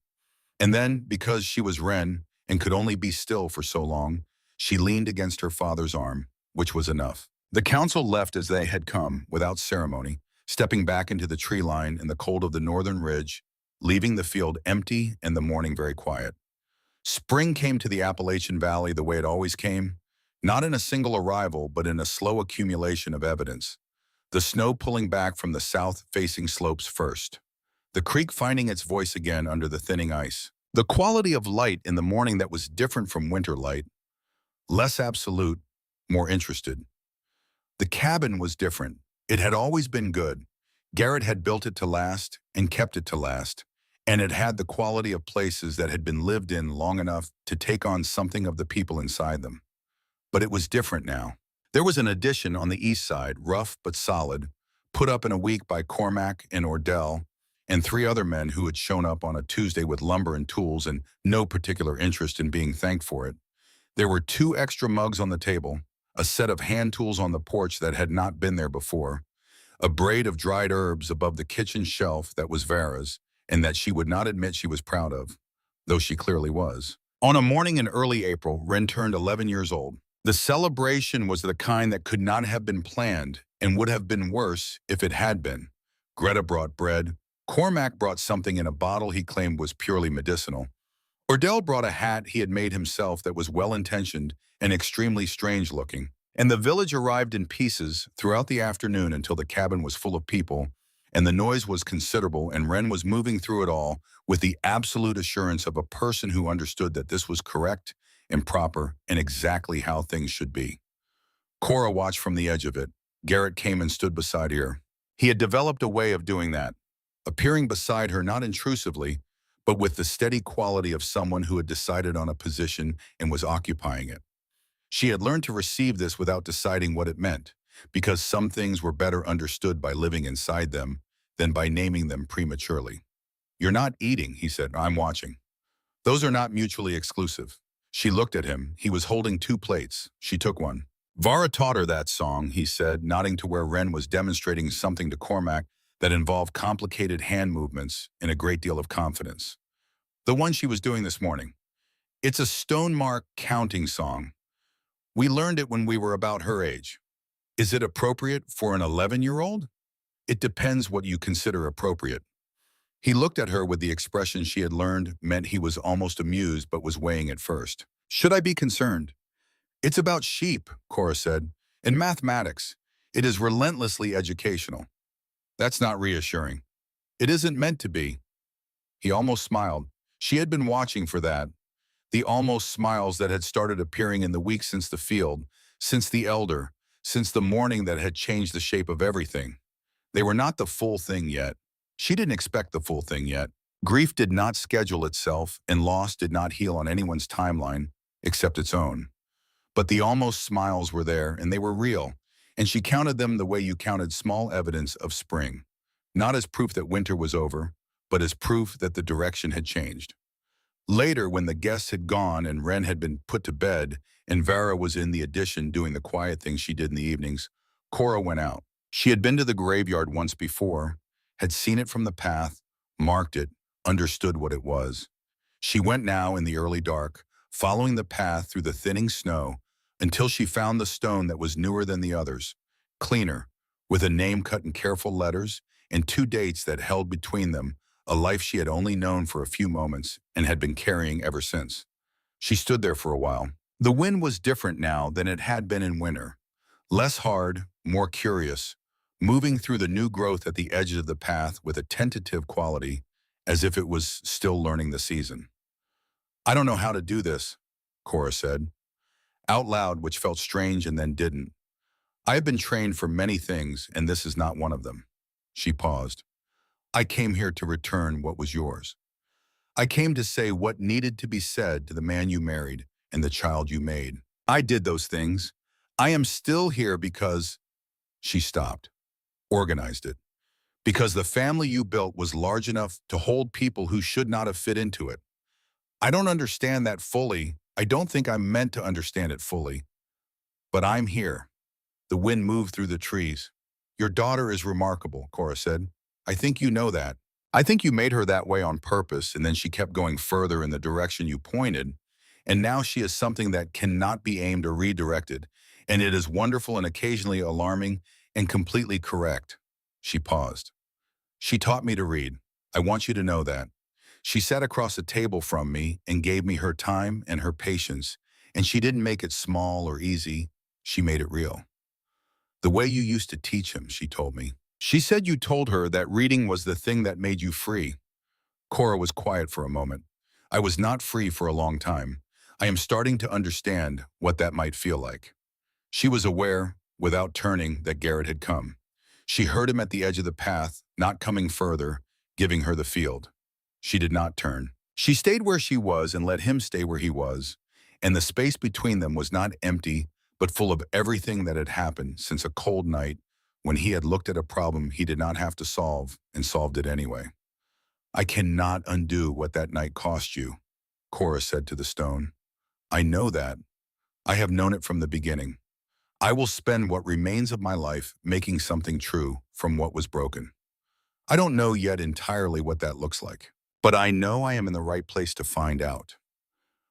And then, because she was Wren and could only be still for so long, she leaned against her father's arm, which was enough. The council left as they had come, without ceremony, stepping back into the tree line in the cold of the northern ridge, leaving the field empty and the morning very quiet. Spring came to the Appalachian Valley the way it always came, not in a single arrival, but in a slow accumulation of evidence. The snow pulling back from the south-facing slopes first. The creek finding its voice again under the thinning ice. The quality of light in the morning that was different from winter light, less absolute, more interested. The cabin was different. It had always been good. Garrett had built it to last and kept it to last, and it had the quality of places that had been lived in long enough to take on something of the people inside them. But it was different now. There was an addition on the east side, rough but solid, put up in a week by Cormac and Ordell, and three other men who had shown up on a Tuesday with lumber and tools and no particular interest in being thanked for it. There were 2 extra mugs on the table, a set of hand tools on the porch that had not been there before, a braid of dried herbs above the kitchen shelf that was Vera's and that she would not admit she was proud of, though she clearly was. On a morning in early April, Wren turned 11 years old. The celebration was the kind that could not have been planned and would have been worse if it had been. Greta brought bread. Cormac brought something in a bottle he claimed was purely medicinal. Ordell brought a hat he had made himself that was well-intentioned and extremely strange-looking. And the village arrived in pieces throughout the afternoon until the cabin was full of people, and the noise was considerable, and Wren was moving through it all with the absolute assurance of a person who understood that this was correct and proper and exactly how things should be. Cora watched from the edge of it. Garrett came and stood beside her. He had developed a way of doing that, appearing beside her not intrusively, but with the steady quality of someone who had decided on a position and was occupying it. She had learned to receive this without deciding what it meant, because some things were better understood by living inside them than by naming them prematurely. "You're not eating," he said. "I'm watching." "Those are not mutually exclusive." She looked at him. He was holding 2 plates. She took one. "Vara taught her that song," he said, nodding to where Wren was demonstrating something to Cormac that involved complicated hand movements and a great deal of confidence. "The one she was doing this morning. It's a stone-mark counting song. We learned it when we were about her age. Is it appropriate for an 11-year-old? It depends what you consider appropriate." He looked at her with the expression she had learned meant he was almost amused but was weighing it first. "Should I be concerned?" "It's about sheep," Cora said. "In mathematics, it is relentlessly educational." "That's not reassuring." "It isn't meant to be." He almost smiled. She had been watching for that. The almost smiles that had started appearing in the weeks since the field, since the elder, since the morning that had changed the shape of everything. They were not the full thing yet. She didn't expect the full thing yet. Grief did not schedule itself, and loss did not heal on anyone's timeline except its own. But the almost smiles were there, and they were real, and she counted them the way you counted small evidence of spring, not as proof that winter was over, but as proof that the direction had changed. Later, when the guests had gone and Wren had been put to bed, and Vera was in the addition doing the quiet things she did in the evenings, Cora went out. She had been to the graveyard once before, had seen it from the path, marked it, understood what it was. She went now in the early dark, following the path through the thinning snow until she found the stone that was newer than the others, cleaner, with a name cut in careful letters and 2 dates that held between them a life she had only known for a few moments and had been carrying ever since. She stood there for a while. The wind was different now than it had been in winter. Less hard, more curious, moving through the new growth at the edge of the path with a tentative quality, as if it was still learning the season. "I don't know how to do this," Cora said, out loud, which felt strange and then didn't. "I have been trained for many things, and this is not one of them." She paused. "I came here to return what was yours. I came to say what needed to be said to the man you married and the child you made. I did those things. I am still here because—" She stopped, organized it. Because the family you built was large enough to hold people who should not have fit into it. I don't understand that fully. I don't think I'm meant to understand it fully. But I'm here. The wind moved through the trees. Your daughter is remarkable, Cora said. I think you know that. I think you made her that way on purpose, and then she kept going further in the direction you pointed, and now she is something that cannot be aimed or redirected, and it is wonderful and occasionally alarming and completely correct. She paused. She taught me to read. I want you to know that. She sat across the table from me and gave me her time and her patience, and she didn't make it small or easy. She made it real. The way you used to teach him, she told me. She said you told her that reading was the thing that made you free. Cora was quiet for a moment. I was not free for a long time. I am starting to understand what that might feel like. She was aware, without turning, that Garrett had come. She heard him at the edge of the path, not coming further, giving her the field. She did not turn. She stayed where she was and let him stay where he was, and the space between them was not empty, but full of everything that had happened since a cold night when he had looked at a problem he did not have to solve and solved it anyway. I cannot undo what that night cost you, Cora said to the stone. I know that. I have known it from the beginning. I will spend what remains of my life making something true from what was broken. I don't know yet entirely what that looks like, but I know I am in the right place to find out.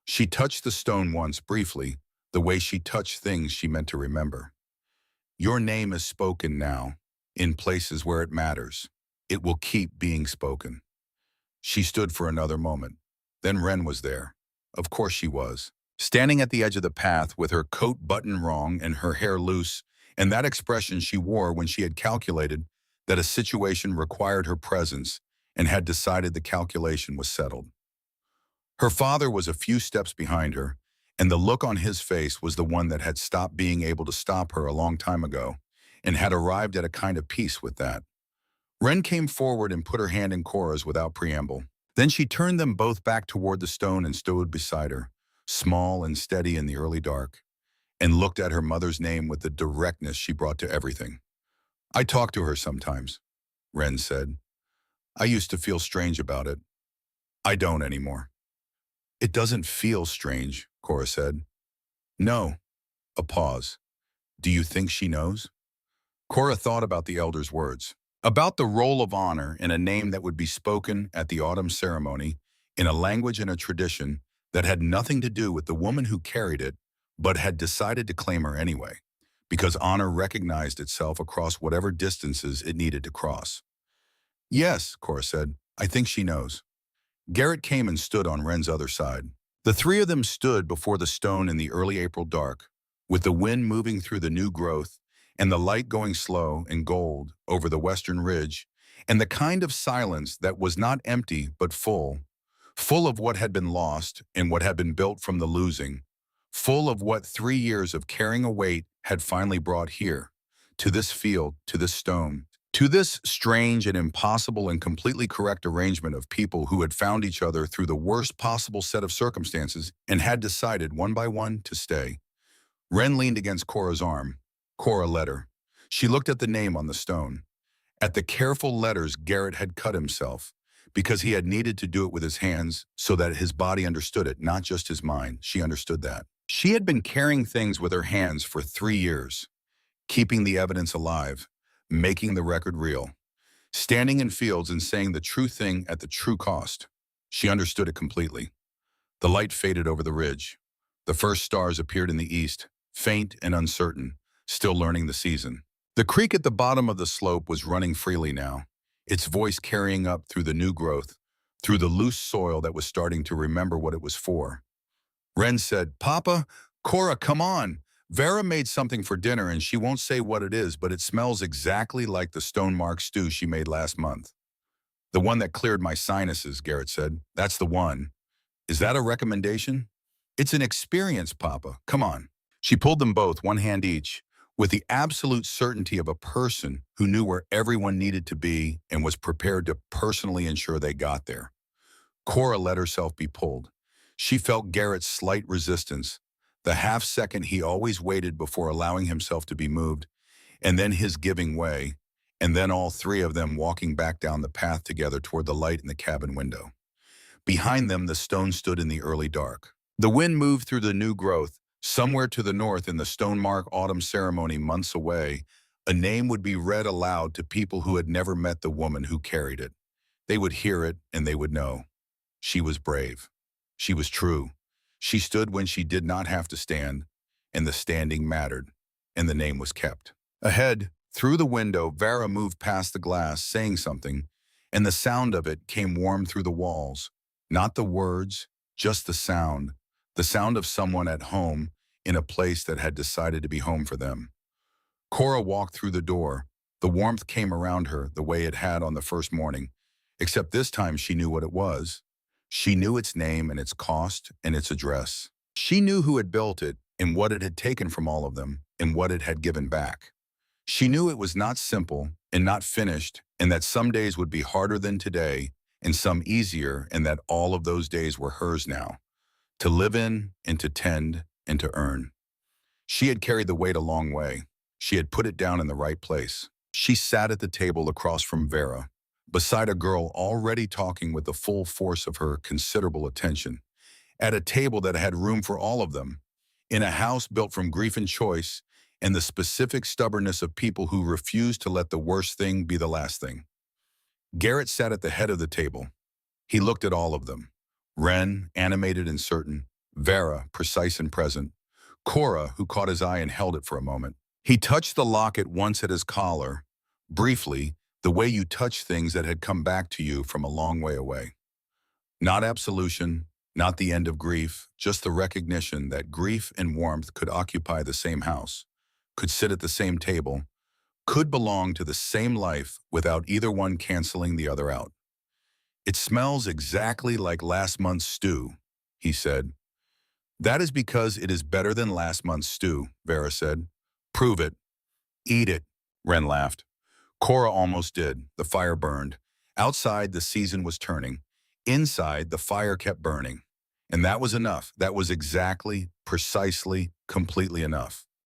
She touched the stone once briefly, the way she touched things she meant to remember. Your name is spoken now, in places where it matters. It will keep being spoken. She stood for another moment. Then Wren was there. Of course she was. Standing at the edge of the path with her coat buttoned wrong and her hair loose, and that expression she wore when she had calculated that a situation required her presence and had decided the calculation was settled. Her father was a few steps behind her, and the look on his face was the one that had stopped being able to stop her a long time ago and had arrived at a kind of peace with that. Wren came forward and put her hand in Cora's without preamble. Then she turned them both back toward the stone and stood beside her, small and steady in the early dark, and looked at her mother's name with the directness she brought to everything. I talk to her sometimes, Wren said. I used to feel strange about it. I don't anymore. It doesn't feel strange, Cora said. No. A pause. Do you think she knows? Cora thought about the elder's words, about the roll of honor in a name that would be spoken at the autumn ceremony in a language and a tradition that had nothing to do with the woman who carried it, but had decided to claim her anyway, because honor recognized itself across whatever distances it needed to cross. Yes, Cora said, I think she knows. Garrett came and stood on Wren's other side. The three of them stood before the stone in the early April dark, with the wind moving through the new growth and the light going slow and gold over the western ridge, and the kind of silence that was not empty but full, full of what had been lost and what had been built from the losing, full of what 3 years of carrying a weight had finally brought here, to this field, to this stone, to this strange and impossible and completely correct arrangement of people who had found each other through the worst possible set of circumstances and had decided one by one to stay. Wren leaned against Cora's arm. Cora led her. She looked at the name on the stone, at the careful letters Garrett had cut himself, because he had needed to do it with his hands so that his body understood it, not just his mind. She understood that. She had been carrying things with her hands for 3 years, keeping the evidence alive, making the record real, standing in fields and saying the true thing at the true cost. She understood it completely. The light faded over the ridge. The first stars appeared in the east, faint and uncertain, still learning the season. The creek at the bottom of the slope was running freely now, its voice carrying up through the new growth, through the loose soil that was starting to remember what it was for. Wren said, Papa, Cora, come on. Vera made something for dinner and she won't say what it is, but it smells exactly like the stone-mark stew she made last month. The one that cleared my sinuses, Garrett said. That's the one. Is that a recommendation? It's an experience, Papa. Come on. She pulled them both, one hand each, with the absolute certainty of a person who knew where everyone needed to be and was prepared to personally ensure they got there. Cora let herself be pulled. She felt Garrett's slight resistance, the half second he always waited before allowing himself to be moved, and then his giving way, and then all three of them walking back down the path together toward the light in the cabin window. Behind them, the stone stood in the early dark. The wind moved through the new growth. Somewhere to the north in the stonemark autumn ceremony months away, a name would be read aloud to people who had never met the woman who carried it. They would hear it and they would know. She was brave. She was true. She stood when she did not have to stand, and the standing mattered, and the name was kept. Ahead, through the window, Vera moved past the glass, saying something, and the sound of it came warm through the walls. Not the words, just the sound of someone at home in a place that had decided to be home for them. Cora walked through the door. The warmth came around her the way it had on the first morning, except this time she knew what it was. She knew its name and its cost and its address. She knew who had built it and what it had taken from all of them and what it had given back. She knew it was not simple and not finished, and that some days would be harder than today and some easier, and that all of those days were hers now, to live in and to tend and to earn. She had carried the weight a long way. She had put it down in the right place. She sat at the table across from Vera, beside a girl already talking with the full force of her considerable attention, at a table that had room for all of them, in a house built from grief and choice and the specific stubbornness of people who refused to let the worst thing be the last thing. Garrett sat at the head of the table. He looked at all of them. Ren, animated and certain. Vera, precise and present. Cora, who caught his eye and held it for a moment. He touched the locket once at his collar, briefly, the way you touch things that had come back to you from a long way away. Not absolution, not the end of grief, just the recognition that grief and warmth could occupy the same house, could sit at the same table, could belong to the same life without either one canceling the other out. "It smells exactly like last month's stew," he said. "That is because it is better than last month's stew," Vera said. "Prove it." "Eat it," Ren laughed. Cora almost did. The fire burned. Outside, the season was turning. Inside, the fire kept burning. And that was enough. That was exactly, precisely, completely enough.